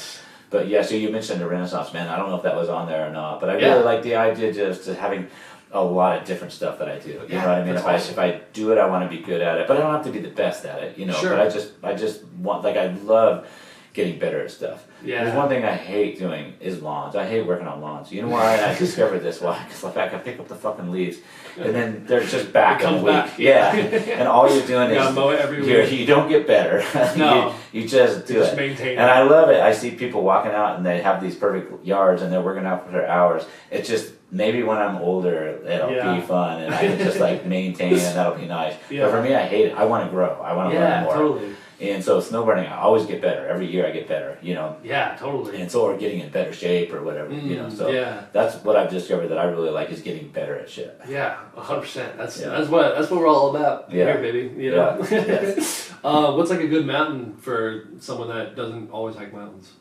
C: But yeah, so you mentioned the Renaissance Man. I don't know if that was on there or not, but I really like the idea just of having a lot of different stuff that I do. You know what I mean? If I do it, I want to be good at it, but I don't have to be the best at it. You know, but I just want, like, I love getting better at stuff. Yeah. There's one thing I hate doing is lawns. I hate working on lawns. You know why I discovered this? Why? Because like I can pick up the fucking leaves, and then they're just back in a week. Yeah, and all you're doing is
B: mow it every week.
C: You don't get better.
B: No,
C: you just do it.
B: Maintain
C: and I love it. I see people walking out and they have these perfect yards and they're working out for their hours. It's just maybe when I'm older it'll be fun and I can just like maintain and that'll be nice. But for me, I hate it. I want to grow. I want to learn more.
B: Totally.
C: And so snowboarding, I always get better. Every year I get better, you know.
B: Yeah, totally.
C: And so or getting in better shape or whatever, you know. So that's what I've discovered that I really like is getting better at shit.
B: Yeah, 100%. That's what we're all about here, baby. You know. What's like a good mountain for someone that doesn't always hike mountains?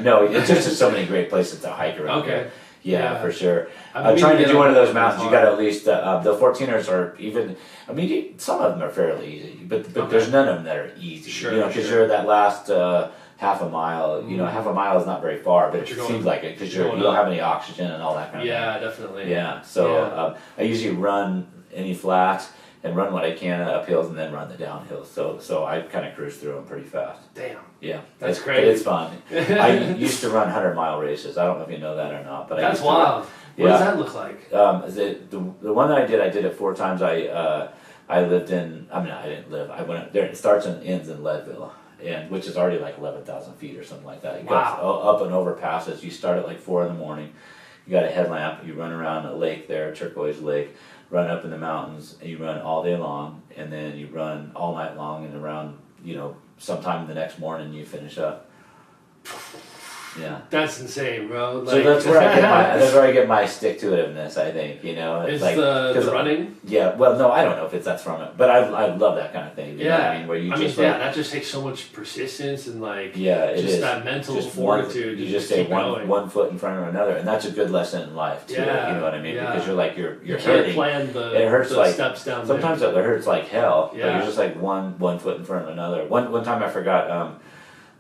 C: No. It's just so many great places to hike around.
B: Okay.
C: Here. Yeah, for sure. Trying to do one of those mountains, you got to at least the 14ers are even. I mean, some of them are fairly easy, but there's none of them that are easy.
B: Sure,
C: you know, because you're that last half a mile. You know, half a mile is not very far, but it seems like it because you don't have any oxygen and all that kind of thing.
B: Yeah, definitely.
C: Yeah. So I usually run any flats and run what I can up hills and then run the downhills. So I kind of cruise through them pretty fast.
B: Damn.
C: Yeah,
B: that's crazy.
C: It's fun. I used to run 100-mile races. I don't know if you know that or not, but
B: that's wild. What does that look like?
C: The one that I did it 4 times. I lived in. I mean, I didn't live. I went there. It starts and ends in Leadville, and which is already like 11,000 feet or something like that. It goes up and over passes. You start at like 4 in the morning. You got a headlamp. You run around a lake there, turquoise lake. Run up in the mountains, and you run all day long, and then you run all night long and around, you know, sometime the next morning you finish up. Yeah.
B: That's insane, bro.
C: So that's where I get my stick to itiveness, I think, you know.
B: It's
C: like,
B: the running?
C: Yeah, well, no, I don't know if that's from it, but I love that kind of thing. You know what I mean? Where you
B: that just takes so much persistence and like that mental fortitude.
C: You just stay one foot in front of another, and that's a good lesson in life too.
B: Yeah,
C: you know what I mean?
B: Yeah.
C: Because you're like you're
B: you
C: hurting.
B: Can't plan
C: it hurts like
B: steps down.
C: Sometimes it hurts like hell.
B: Yeah.
C: But you're just like one foot in front of another. One time I forgot.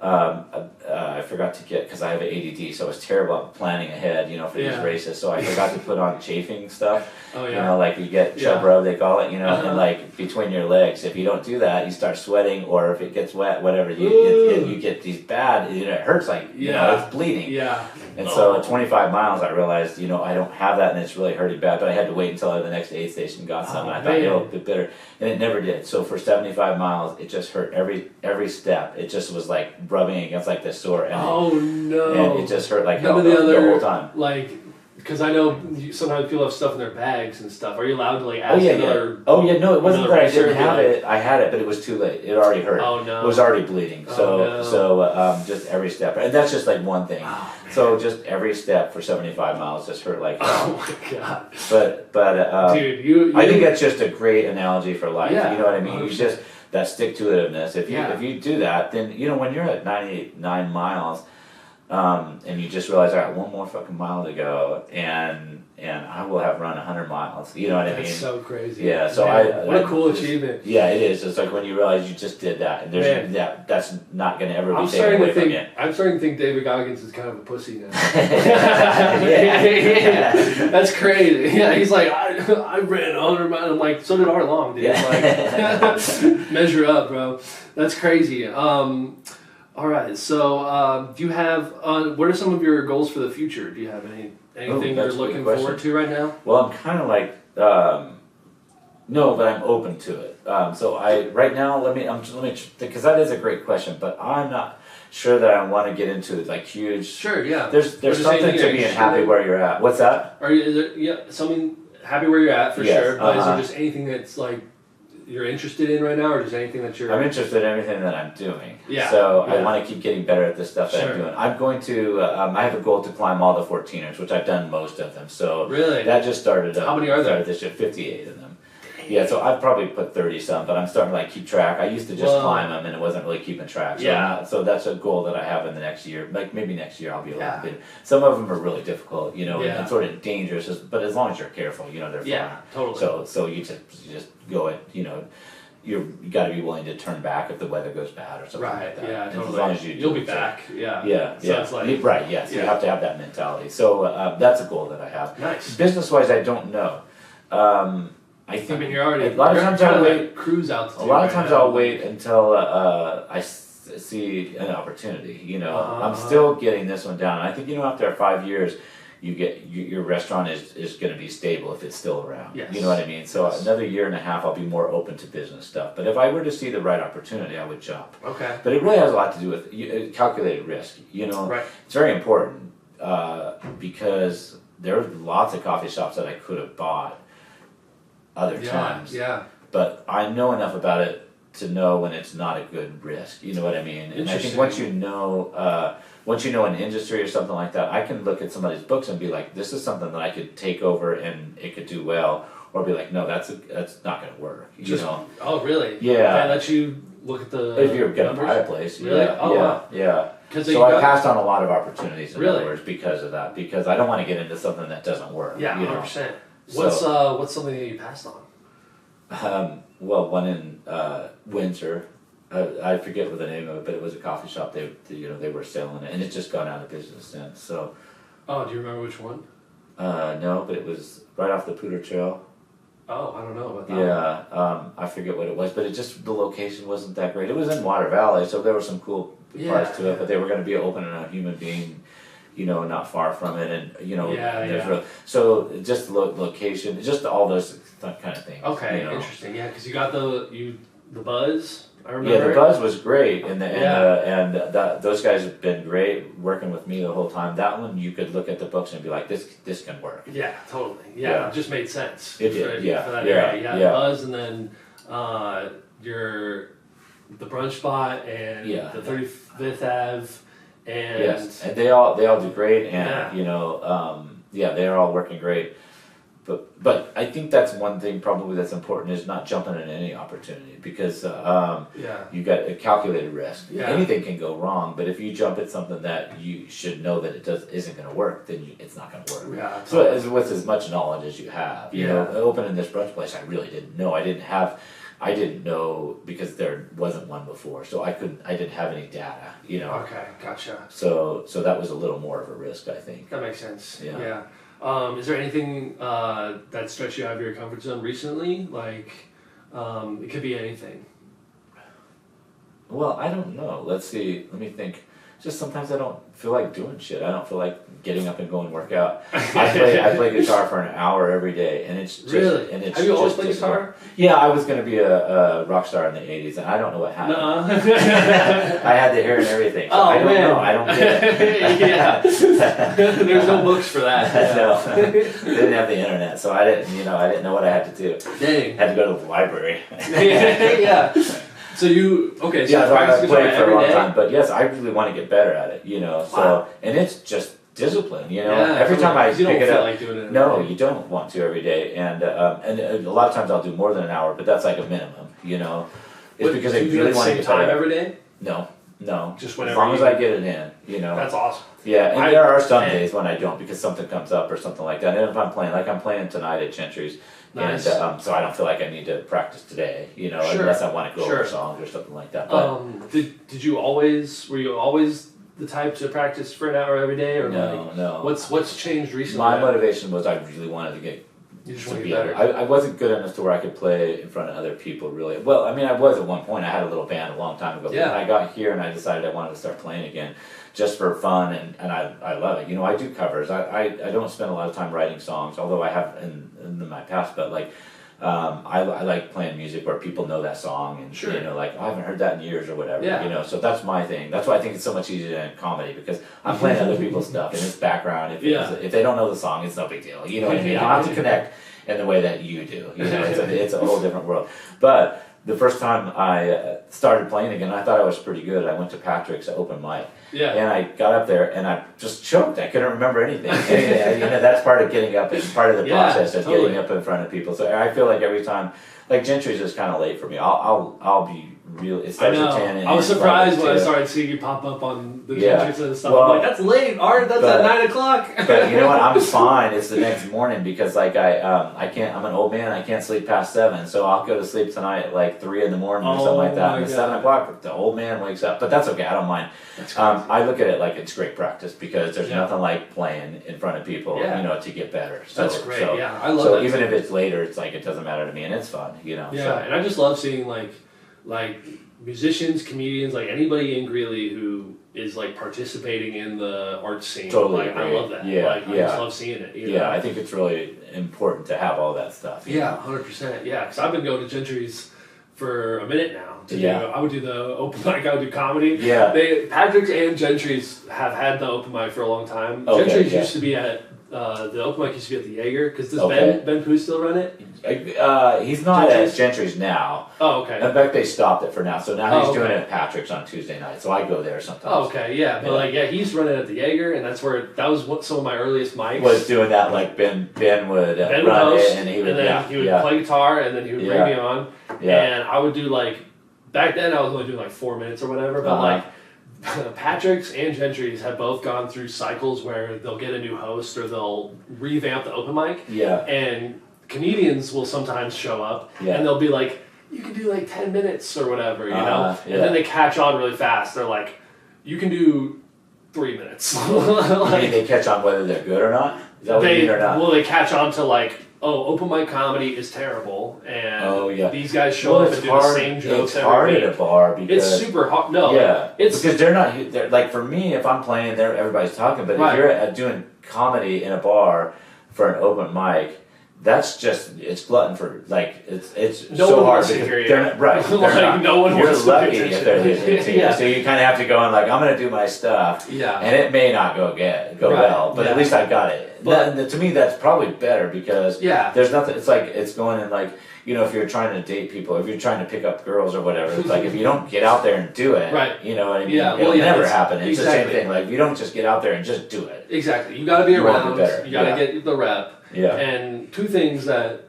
C: I forgot to get, because I have ADD, so I was terrible at planning ahead, you know, for these races. So I forgot to put on chafing stuff.
B: Oh yeah.
C: You know, like you get chub rub, they call it, you know, and like between your legs. If you don't do that, you start sweating, or if it gets wet, whatever, you get these bad. You know, it hurts like you know, it's bleeding.
B: Yeah.
C: And so at 25 miles, I realized, you know, I don't have that, and it's really hurting bad. But I had to wait until the next aid station got some, and I thought it'll be better, and it never did. So for 75 miles, it just hurt every step. It just was like rubbing against like the sore, and and it just hurt like hell the whole time.
B: Like, because I know sometimes people have stuff in their bags and stuff. Are you allowed to like ask another?
C: No, it wasn't that I didn't have it. I had it, but it was too late. It already hurt.
B: Oh no,
C: it was already bleeding. So just every step, and that's just like one thing. So just every step for 75 miles just hurt like hell.
B: Oh my god.
C: But
B: dude,
C: I think that's just a great analogy for life.
B: Yeah,
C: you know what I mean?
B: 100%.
C: You just that stick to itiveness. If you do that, then you know when you're at 99 miles. And you just realize I got one more fucking mile to go, and I will have run 100 miles. You know what I mean?
B: That's so crazy.
C: Yeah. So
B: what a cool achievement.
C: Yeah, it is. It's like when you realize you just did that, and there's that's not going to ever be taken away from you.
B: I'm starting to think David Goggins is kind of a pussy now.
C: yeah.
B: That's crazy. Yeah, he's like I ran 100 miles. I'm like, so did Art Long, dude.
C: Yeah.
B: Like, measure up, bro. That's crazy. All right, so do you have, what are some of your goals for the future? Do you have anything you're looking forward to right now?
C: Well, I'm kind of like, no, but I'm open to it. So right now, let me, because that is a great question, but I'm not sure that I want to get into like huge.
B: Sure, yeah.
C: There's something to being happy where you're at. What's that?
B: Is there something happy where you're at for sure, but is there just anything that's like, you're interested in right now, or just anything that you're...
C: I'm interested in everything that I'm doing.
B: Yeah.
C: So I want to keep getting better at the stuff that I'm doing. I'm going to, I have a goal to climb all the 14ers, which I've done most of them. So
B: really?
C: That just started up.
B: How many are there?
C: This year, 58 of them. Yeah, so I've probably put 30 some, but I'm starting to like keep track. I used to just climb them, and it wasn't really keeping track. So so that's a goal that I have in the next year. Like maybe next year I'll be able to do. Some of them are really difficult, you know, and sort of dangerous. But as long as you're careful, you know, they're fun.
B: Yeah, totally.
C: So you just go it, you know. You got to be willing to turn back if the weather goes bad or something like that.
B: Yeah, totally.
C: As long as
B: you'll be back. Yeah.
C: So it's like, Yes, you have to have that mentality. So that's a goal that I have.
B: Nice.
C: Business wise, I don't know. I think.
B: I mean, you're already.
C: A lot of times I'll wait.
B: Cruise altitude.
C: A lot of times I'll wait until I see an opportunity. You know, I'm still getting this one down. I think after 5 years. You get your restaurant is going to be stable if it's still around.
B: Yes.
C: You know what I mean? So another year and a half, I'll be more open to business stuff. But if I were to see the right opportunity, I would jump.
B: Okay.
C: But it really has a lot to do with calculated risk. You know, It's very important because there are lots of coffee shops that I could have bought other times.
B: Yeah.
C: But I know enough about it to know when it's not a good risk. You know what I mean? And I think once you know an industry or something like that, I can look at somebody's books and be like, this is something that I could take over and it could do well, or be like, no, that's not going to work. You know?
B: Oh, really?
C: Yeah.
B: They let you look at the
C: if you're going to buy a place.
B: Really?
C: Yeah. So I passed on a lot of opportunities in other words because of that, because I don't want to get into something that doesn't work.
B: Yeah, 100%. What's something that you passed on?
C: Well, one in Windsor. I forget what the name of it, but it was a coffee shop. They were selling it, and it's just gone out of business since. So.
B: Oh, do you remember which one?
C: No, but it was right off the Pooter Trail.
B: Oh, I don't know about that.
C: Yeah, I forget what it was, but the location wasn't that great. It was in Water Valley, so there were some cool parts to it, but they were going to be opening a human being, not far from it, and so just location, just all those kind of things.
B: Okay, interesting. Yeah, because you got the buzz. I remember.
C: Yeah, the buzz was great, and those guys have been great working with me the whole time. That one you could look at the books and be like, this can work.
B: Yeah, totally. Yeah, it just made sense.
C: It did.
B: For that area. The buzz, and then the brunch spot and the 35th Ave, and
C: yes, and they all do great, and they're all working great. But I think that's one thing probably that's important is not jumping at any opportunity because you got a calculated risk. Yeah. Anything can go wrong, but if you jump at something that you should know that isn't going to work, then it's not going to work.
B: Yeah,
C: so with as much knowledge as you have, you know, opening this brunch place, I really didn't know. I didn't know because there wasn't one before, so I didn't have any data, you know.
B: Okay, gotcha.
C: So that was a little more of a risk, I think.
B: That makes sense. Yeah. Is there anything that stretched you out of your comfort zone recently? Like, it could be anything.
C: Well, I don't know. Let's see. Let me think. Just sometimes I don't feel like doing shit. I don't feel like getting up and going work out. I play guitar for an hour every day, and it's just,
B: really.
C: And it's
B: have you always
C: just
B: played guitar?
C: Yeah, I was going to be a rock star in the '80s, and I don't know what happened. I had the hair and everything. So I don't know. I don't get it.
B: Yeah. There's no books for that.
C: No, they didn't have the internet, so I didn't know what I had to do.
B: Dang.
C: Had to go to the library.
B: Yeah. So you
C: so
B: practice
C: I played for a long
B: day?
C: time, but yes, I really want to get better at it, you know. So and it's just discipline, you know. Every time I pick it up,
B: like doing it
C: you don't want to every day, and a lot of times I'll do more than an hour, but that's like a minimum, you know. It's because I really want to get better.
B: Every day?
C: No,
B: just
C: as long as I get it in, you know.
B: That's awesome.
C: Yeah, and there are some days when I don't because something comes up or something like that. And if I'm playing tonight at Gentry's.
B: Nice.
C: And so I don't feel like I need to practice today, you know, unless I want to go over songs or something like that. But
B: were you always the type to practice for an hour every day, or
C: no?
B: What's changed recently?
C: My motivation was I really wanted to get.
B: You just want to get better.
C: I wasn't good enough to where I could play in front of other people, really. Well, I mean, I was at one point. I had a little band a long time ago.
B: Yeah.
C: But I got here and I decided I wanted to start playing again, just for fun, and I love it. You know, I do covers. I don't spend a lot of time writing songs, although I have in my past. But like, I like playing music where people know that song, and you know, like, I haven't heard that in years or whatever.
B: Yeah.
C: You know, so that's my thing. That's why I think it's so much easier in comedy because I'm playing other people's stuff and it's background. If they don't know the song, it's no big deal. You know what I mean? I don't have to connect in the way that you do. You know, it's a whole different world. But the first time I started playing again, I thought I was pretty good. I went to Patrick's open mic.
B: Yeah.
C: And I got up there and I just choked. I couldn't remember anything. You know, that's part of getting up. It's part of the process of getting up in front of people. So I feel like every time, like Gentry's is kind of late for me. I'll be real. It starts at 10.
B: I was surprised when I started seeing you pop up on the Gentry's and stuff. I'm like, that's late, Art. That's at 9 o'clock.
C: But you know what? I'm fine. It's the next morning because like I can't. I'm an old man. I can't sleep past 7. So I'll go to sleep tonight at like 3 in the morning or something like that. And at 7 o'clock, the old man wakes up. But that's okay. I don't mind. I look at it like it's great practice because there's nothing like playing in front of people, you know, to get better. So,
B: that's great.
C: So,
B: I love
C: so
B: that.
C: Even if it's later, it's like it doesn't matter to me, and it's fun, you know.
B: Yeah,
C: so.
B: And I just love seeing like musicians, comedians, like anybody in Greeley who is like participating in the art scene.
C: Totally,
B: like, I love that. I just love seeing it. You know?
C: I think it's really important to have all that stuff.
B: Yeah, 100%. Yeah, because I've been going to Gentry's for a minute now. I would do the open mic. I would do comedy.
C: Yeah.
B: Patrick's and Gentry's have had the open mic for a long time.
C: Okay,
B: Gentry's used to be at the open mic used to be at the Jaeger. Because does Ben Pooh still run it?
C: He's not at Gentry's now.
B: Oh, okay.
C: In fact, they stopped it for now. So now he's doing it at Patrick's on Tuesday night. So I go there sometimes.
B: Oh, okay, yeah. But he's running at the Jaeger, and that was what some of my earliest mics.
C: Was doing that like Ben would run
B: host,
C: it, and he would
B: play guitar, and then he would bring me on, and I would do like. Back then, I was only doing like 4 minutes or whatever, but like Patrick's and Gentry's have both gone through cycles where they'll get a new host or they'll revamp the open mic.
C: Yeah.
B: And comedians will sometimes show up and they'll be like, you can do like 10 minutes or whatever, you know? And then they catch on really fast. They're like, you can do 3 minutes.
C: Like, they catch on whether they're good or not? Is that what you mean or not?
B: Well, they catch on to like, open mic comedy is terrible, and these guys show up and do the same jokes every week.
C: It's hard at a bar because
B: it's super hard. No,
C: because they're like, for me, if I'm playing, everybody's talking. But if you're doing comedy in a bar for an open mic, that's just it's glutton for like it's
B: no
C: so
B: one
C: hard
B: wants to
C: because
B: hear you.
C: they're not right. They're not.
B: No one
C: You're
B: wants
C: lucky
B: to
C: if they're listening to you. So you kind of have to go in like, I'm going to do my stuff, and it may not go well, but at least I got it. To me, that's probably better because there's nothing. It's like it's going in like if you're trying to date people, if you're trying to pick up girls or whatever, it's like if you don't get out there and do it,
B: right?
C: You know what I mean?
B: Yeah,
C: it'll never happen. It's
B: exactly.
C: the same thing. Like if you don't just get out there and just do it.
B: Exactly. You got to be around. You got to
C: Yeah.
B: get the rep.
C: Yeah.
B: And two things that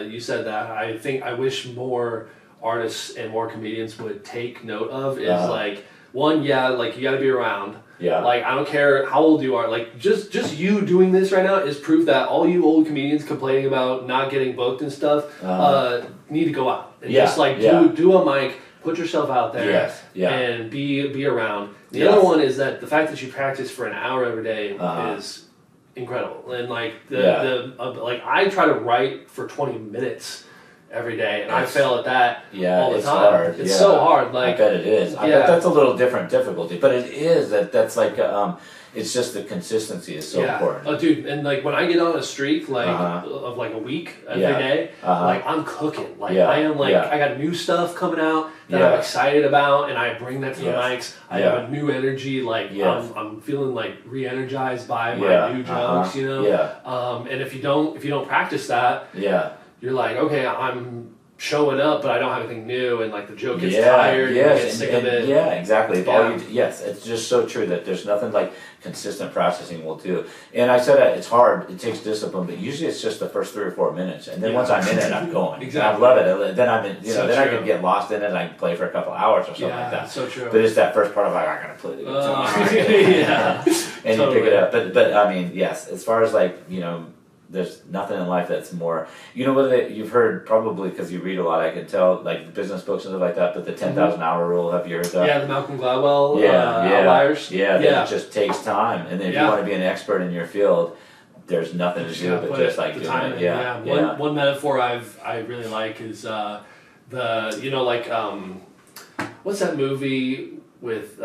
B: you said that I wish more artists and more comedians would take note of is like one, like you got to be around.
C: Yeah.
B: Like I don't care how old you are. Like just you doing this right now is proof that all you old comedians complaining about not getting booked and stuff need to go out and just like do a mic, put yourself out there, and be around. The other one is that the fact that you practice for an hour every day is incredible. And like like I try to write for 20 minutes every day, and I fail at that all the time.
C: Hard.
B: It's so hard. Like
C: I bet it is. I bet that's a little different difficulty, but it is that's like it's just the consistency is so important.
B: Oh, dude, and like when I get on a streak like of like a week every day, like I'm cooking. Like I am like I got new stuff coming out that I'm excited about, and I bring that to the mics. I have a new energy. Like I'm feeling like re-energized by my new jokes. You know. And if you don't practice that, you're like, okay, I'm showing up, but I don't have anything new, and like the joke gets tired, and you get sick of it.
C: Yeah, exactly. It's just so true that there's nothing like consistent processing will do. And I said it's hard, it takes discipline, but usually it's just the first 3 or 4 minutes, and then once I'm in it, I'm going.
B: Exactly.
C: I love it. Then I'm in, then I can get lost in it, and I can play for a couple hours or something like that.
B: So true.
C: But it's that first part of like, I'm gonna play the guitar. And
B: totally.
C: you pick it up. But I mean, yes, as far as like, there's nothing in life that's more, what you've heard probably because you read a lot, I can tell, like business books and stuff like that, but the 10,000 hour rule, have you heard that?
B: Yeah, the Malcolm Gladwell outliers.
C: Yeah, it just takes time. And then if you want to be an expert in your field, there's nothing to do but just like doing it.
B: One metaphor I really like is what's that movie with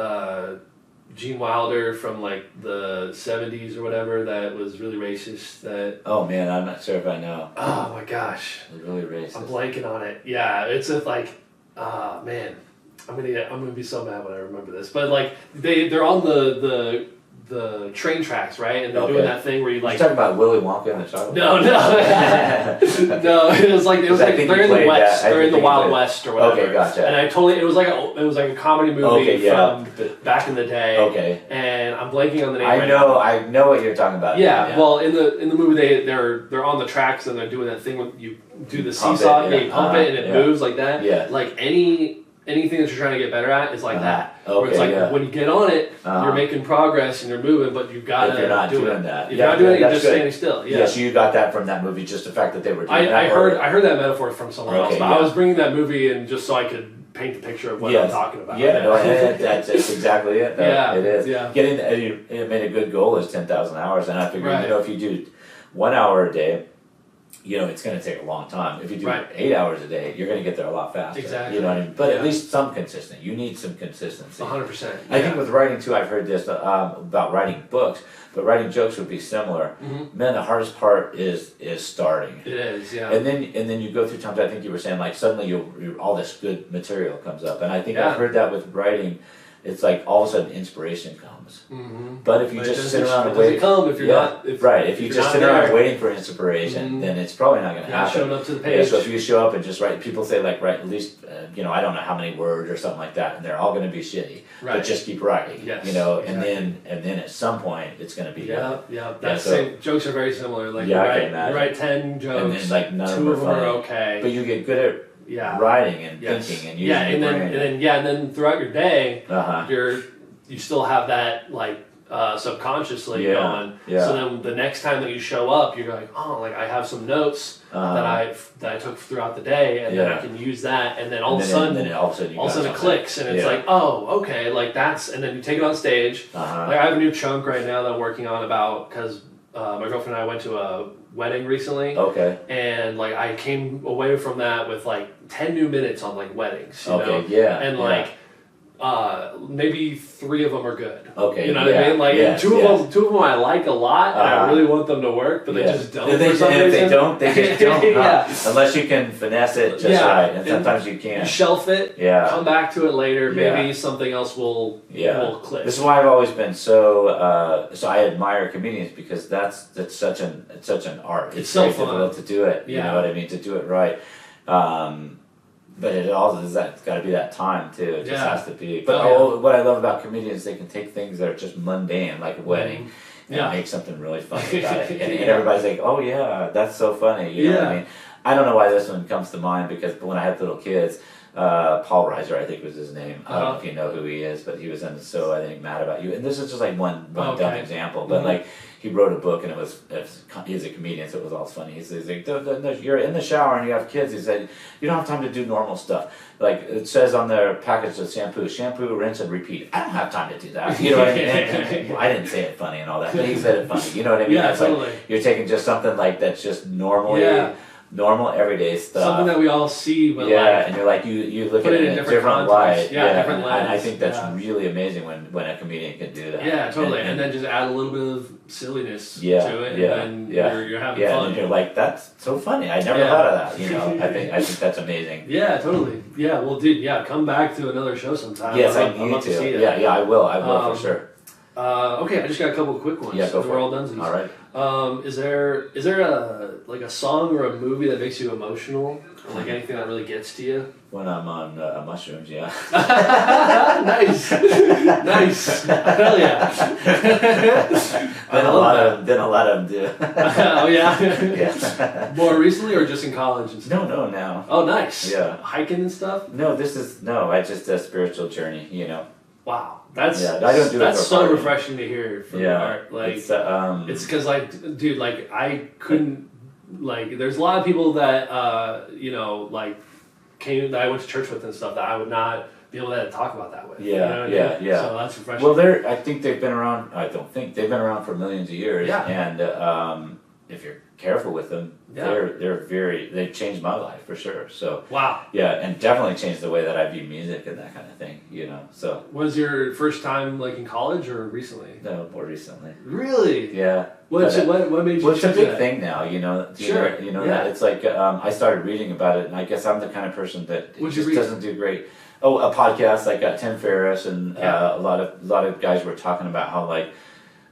B: Gene Wilder from like the 70s or whatever that was really racist?
C: Oh man, I'm not sure if I know.
B: Oh my gosh,
C: really racist.
B: I'm blanking on it. Yeah, it's like, man, I'm gonna be so mad when I remember this. But like they're on the train tracks, right? And they're doing that thing where you like.
C: You're talking about Willy Wonka and the Chocolate
B: No. No, it was like they're in the West. They're in the Wild West or whatever.
C: Okay, gotcha.
B: And it was like a comedy movie from back in the day.
C: Okay.
B: And I'm blanking on the name.
C: I know what you're talking about.
B: Yeah. Well, in the movie they're on the tracks and they're doing that thing when you do the seesaw and you pump it and it moves like that.
C: Yeah.
B: Like anything that you're trying to get better at is like that.
C: Okay,
B: where it's like when you get on it, you're making progress and you're moving, but you've got to
C: do it. If you're not
B: doing it, you're just standing still. Yeah.
C: So you got that from that movie, just the fact that they were doing that.
B: I heard that metaphor from somewhere else, but I was bringing that movie in just so I could paint the picture of what I'm talking about.
C: Yeah, that's exactly it. It is.
B: Yeah.
C: It made a good goal is 10,000 hours, and I figured, if you do 1 hour a day, it's going to take a long time. If you do 8 hours a day, you're going to get there a lot faster.
B: Exactly.
C: You know what I mean? But at least some consistency. You need some consistency.
B: 100%.
C: I think with writing too, I've heard this about writing books, but writing jokes would be similar.
B: Mm-hmm.
C: Man, the hardest part is starting.
B: It is, yeah.
C: And then you go through times. I think you were saying like suddenly all this good material comes up, and I think I've heard that with writing. It's like all of a sudden inspiration comes.
B: Mm-hmm.
C: But if you just sit around and wait,
B: it come if you're not.
C: If you just sit around waiting for inspiration, then it's probably not going to happen.
B: Showing up to the page.
C: So if you show up and just write, people say like write at least I don't know how many words or something like that, and they're all going to be shitty.
B: Right.
C: But just keep writing.
B: Yes,
C: and then at some point it's going to be good.
B: Jokes are very similar. Like
C: I can imagine.
B: you write 10 jokes,
C: and then like none
B: 2 of them
C: are
B: are okay.
C: But you get good at writing and thinking and using your brain.
B: And then throughout your day, you still have that like subconsciously going. Yeah. So then the next time that you show up, you're like, oh, like I have some notes that I took throughout the day, and then I can use that, and then all of a sudden it clicks, and it's like, oh, okay, like that's, and then you take it on stage. Like I have a new chunk right now that I'm working on because my girlfriend and I went to a wedding recently. Okay. And like I came away from that with like 10 new minutes on like weddings. You know? And like maybe 3 of them are good. Okay. You know what I mean? Like two of them I like a lot, and I really want them to work, but they just don't.
C: And if they don't, they just don't. Unless you can finesse it just right, and sometimes you can't.
B: You shelf it. Yeah. Come back to it later. Maybe something else will click.
C: This is why I've always been so I admire comedians, because that's such an art.
B: It's so
C: fun to do it. You know what I mean? To do it right. But it also is that it's got to be that time too. It just has to be. But what I love about comedians, they can take things that are just mundane, like a wedding, and make something really funny about it. And everybody's like, "Oh yeah, that's so funny." You know what I mean? I don't know why this one comes to mind because when I had little kids, Paul Reiser, I think was his name. I don't know if you know who he is, but he was in So I Think Mad About You. And this is just like one dumb example, but like he wrote a book and he's a comedian, so it was all funny. He's like, you're in the shower and you have kids. He said, you don't have time to do normal stuff. Like it says on their package of shampoo, rinse and repeat. I don't have time to do that. You know what I mean? And I didn't say it funny and all that, but he said it funny. You know what I mean?
B: Yeah,
C: it's
B: totally.
C: like you're taking just something like that's just normal everyday stuff.
B: Something that we all see, but
C: and you're like you look at it in a different light.
B: Different lens.
C: And I think that's really amazing when a comedian can do that.
B: Yeah, totally. And then just add a little bit of silliness to it, and then you're having fun.
C: And you're like, that's so funny. I never thought of that. You know, I think that's amazing.
B: Yeah, totally. Yeah, well, dude, come back to another show sometime.
C: Yes, I need to. See it. Yeah, I will. I will for sure.
B: Okay, I just got a couple of quick ones.
C: Yeah, go for
B: We're
C: it.
B: all done.
C: All right.
B: Is there a song or a movie that makes you emotional? Or like anything that really gets to you?
C: When I'm on mushrooms, yeah.
B: Nice. Hell yeah.
C: Then a lot of them do.
B: Oh yeah.
C: Yeah.
B: More recently or just in college and stuff?
C: No, now.
B: Oh, nice.
C: Yeah.
B: Hiking and stuff?
C: No, I just a spiritual journey, you know.
B: Wow. That's
C: I don't do
B: that's
C: it for
B: so
C: party.
B: refreshing to hear from your heart. Like it's because like, dude, like I couldn't like. There's a lot of people that like came that I went to church with and stuff that I would not be able to talk about that with.
C: Yeah,
B: you know what I mean?
C: yeah.
B: So that's refreshing.
C: Well, I think they've been around. I don't think they've been around for millions of years.
B: Yeah.
C: And if you're careful with them, they've changed my life for sure. So
B: wow.
C: Yeah, and definitely changed the way that I view music and that kind of thing. You know, so.
B: Was your first time like in college or recently?
C: No, more recently.
B: Really?
C: Yeah.
B: What made you?
C: Well, it's a
B: choose
C: big
B: that?
C: thing now. You know.
B: Sure.
C: That it's like I started reading about it, and I guess I'm the kind of person that doesn't do great. Oh, a podcast like Tim Ferriss and a lot of guys were talking about how like.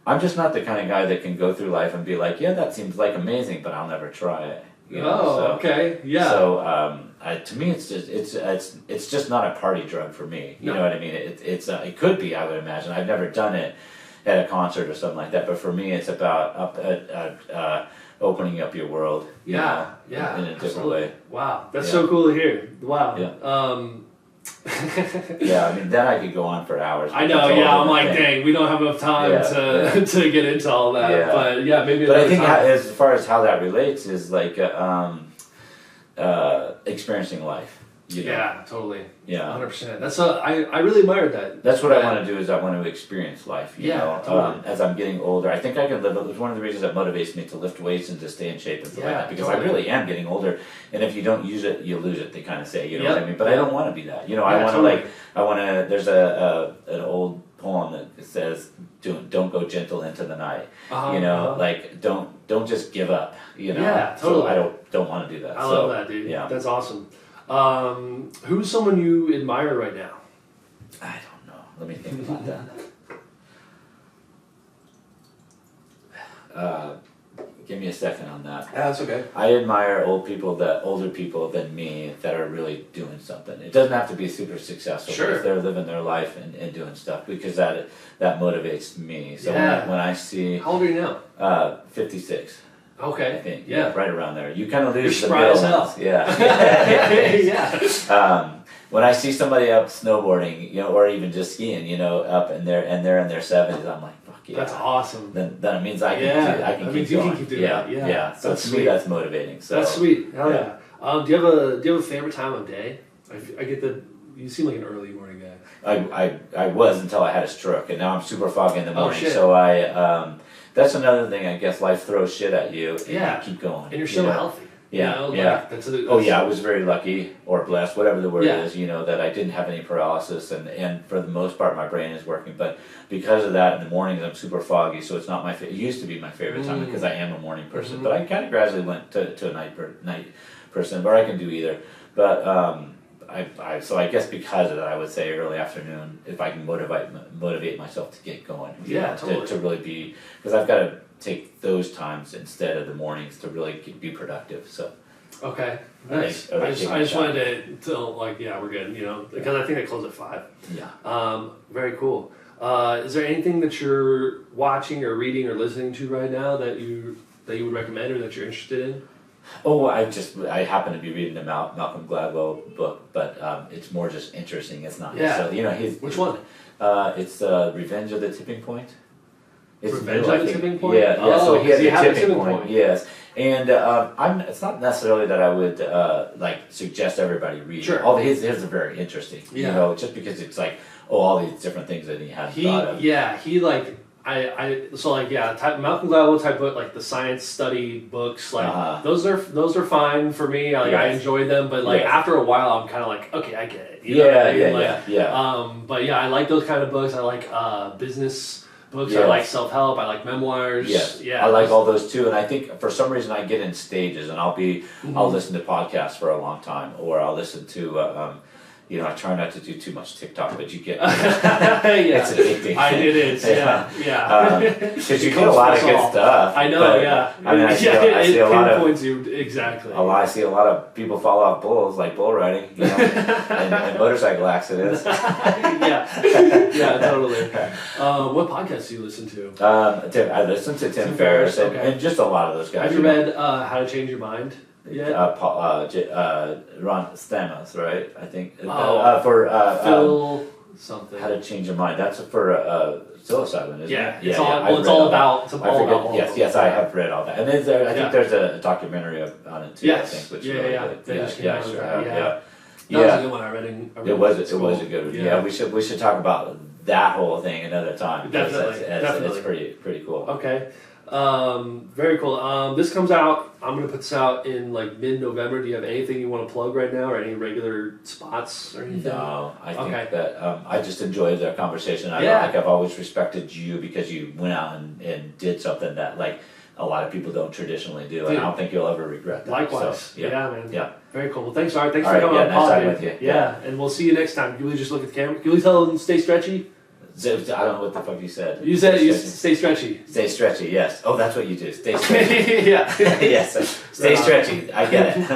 C: I'm just not the kind of guy that can go through life and be like, yeah, that seems like amazing, but I'll never try it. You know?
B: Okay, yeah.
C: So to me, it's just not a party drug for me. You know what I mean? It could be, I would imagine. I've never done it at a concert or something like that, but for me, it's about opening up your world. In a different way.
B: Wow, that's so cool to hear. Wow.
C: Yeah. Yeah, I mean, then I could go on for hours.
B: I know, I'm like, dang, we don't have enough time to get into all that.
C: Yeah.
B: But yeah, maybe.
C: But I think as far as how that relates is like experiencing life. You know?
B: Yeah, totally.
C: Yeah,
B: 100%. That's I really admired that.
C: That's what I want to do. Is I want to experience life. You know,
B: totally.
C: As I'm getting older, I think I can live. It's one of the reasons that motivates me to lift weights and to stay in shape and stuff like that. Because I really am getting older, and if you don't use it, you lose it. They kind of say, you know what I mean. But I don't want to be that. You know, I want to There's an old poem that says, "Don't go gentle into the night." You know, like don't just give up. You know.
B: Yeah, totally.
C: So I don't want to do that.
B: I love that, dude.
C: Yeah,
B: that's awesome. Who's someone you admire right now?
C: I don't know. Let me think about that. Give me a second on that.
B: Yeah, that's okay.
C: I admire older people than me that are really doing something. It doesn't have to be super successful.
B: Sure.
C: But if they're living their life and doing stuff, because that motivates me. So when I see...
B: How old are you now?
C: 56.
B: Okay.
C: I think.
B: Yeah.
C: Right around there. You kind of lose
B: You're
C: the
B: spry as
C: middle
B: hell.
C: ones. Yeah.
B: Yeah.
C: When I see somebody up snowboarding, you know, or even just skiing, you know, up and they're in their 70s, I'm like, fuck yeah.
B: That's awesome.
C: Then it means I can keep going.
B: Can keep doing that. Yeah.
C: So
B: that's
C: to
B: sweet.
C: me, that's motivating. So
B: that's sweet. Hell yeah. Do you have a favorite time of day? I get that you seem like an early morning guy.
C: I was until I had a stroke, and now I'm super foggy in the morning.
B: Shit.
C: So that's another thing. I guess life throws shit at you, and you keep going.
B: And you're so healthy.
C: Yeah,
B: you know?
C: yeah.
B: That's
C: I was very lucky or blessed, whatever the word is, you know, that I didn't have any paralysis, and for the most part my brain is working. But because of that, in the mornings I'm super foggy, so it's not my it used to be my favorite time because I am a morning person. But I kind of gradually went to a night person, or I can do either. But so I guess because of that, I would say early afternoon if I can motivate myself to get going.
B: Totally.
C: To really be, because I've got to take those times instead of the mornings to really be productive. So
B: Okay. Nice. I just wanted to like, yeah, we're good, because I think they close at 5.
C: Yeah.
B: Very cool. Is there anything that you're watching or reading or listening to right now that you would recommend or that you're interested in?
C: Oh, I happen to be reading the Malcolm Gladwell book, but it's more just interesting. It's not.
B: Yeah.
C: So,
B: Which one?
C: It's Revenge of the Tipping Point. It's
B: Revenge of the Tipping Point?
C: Yeah.
B: Oh,
C: so he has a tipping
B: point.
C: point. Yes. And it's not necessarily that I would suggest everybody read.
B: Sure.
C: All his are very interesting.
B: Yeah.
C: Just because it's like all these different things that he hadn't thought of.
B: Yeah, he Malcolm Gladwell type book, like the science study books, like those are fine for me. I enjoy them, but after a while, I'm kind of like, okay, I get it.
C: Yeah.
B: But yeah, I like those kind of books. I like business books. I like self-help. I like memoirs.
C: Yes.
B: Yeah,
C: I like all those too, and I think for some reason I get in stages, and I'll listen to podcasts for a long time, or I'll listen to. I try not to do too much TikTok, but you get it's addicting.
B: It is, yeah.
C: Because you get a lot of good stuff.
B: I know,
C: but, I mean, I see a lot of
B: you exactly.
C: I see a lot of people fall off bulls, like bull riding, and motorcycle accidents.
B: yeah, totally. What podcasts do you listen to?
C: I listen to Tim Ferriss and just a lot of those guys.
B: Have you read How to Change Your Mind? Yeah.
C: Ron Stamos, right? I think.
B: Phil something.
C: How to Change Your Mind. That's for psilocybin, isn't it?
B: It's all about.
C: Yes, I have read all that. And then I think there's a documentary on it too.
B: Yes.
C: I think, which
B: Yeah,
C: sure.
B: That was a good one. I read in.
C: It was a good one. Yeah, we should talk about that whole thing another time.
B: Definitely.
C: It's pretty cool.
B: Okay. Very cool. This comes out, I'm going to put this out in like mid-November. Do you have anything you want to plug right now or any regular spots or anything?
C: No, I think that I just enjoyed our conversation. I've always respected you because you went out and did something that like a lot of people don't traditionally do, and I don't think you'll ever regret that.
B: Likewise.
C: So,
B: man.
C: Yeah.
B: Very cool. Well, thanks, Art. Thanks for coming on the
C: nice talking with you.
B: Yeah, and we'll see you next time. Can we just look at the camera? Can we tell them stay stretchy?
C: I don't know what the fuck you said.
B: You said stay stretchy.
C: Stay stretchy, yes. Oh, that's what you do. Stay stretchy.
B: Yeah.
C: Yes. Stay stretchy. I get it.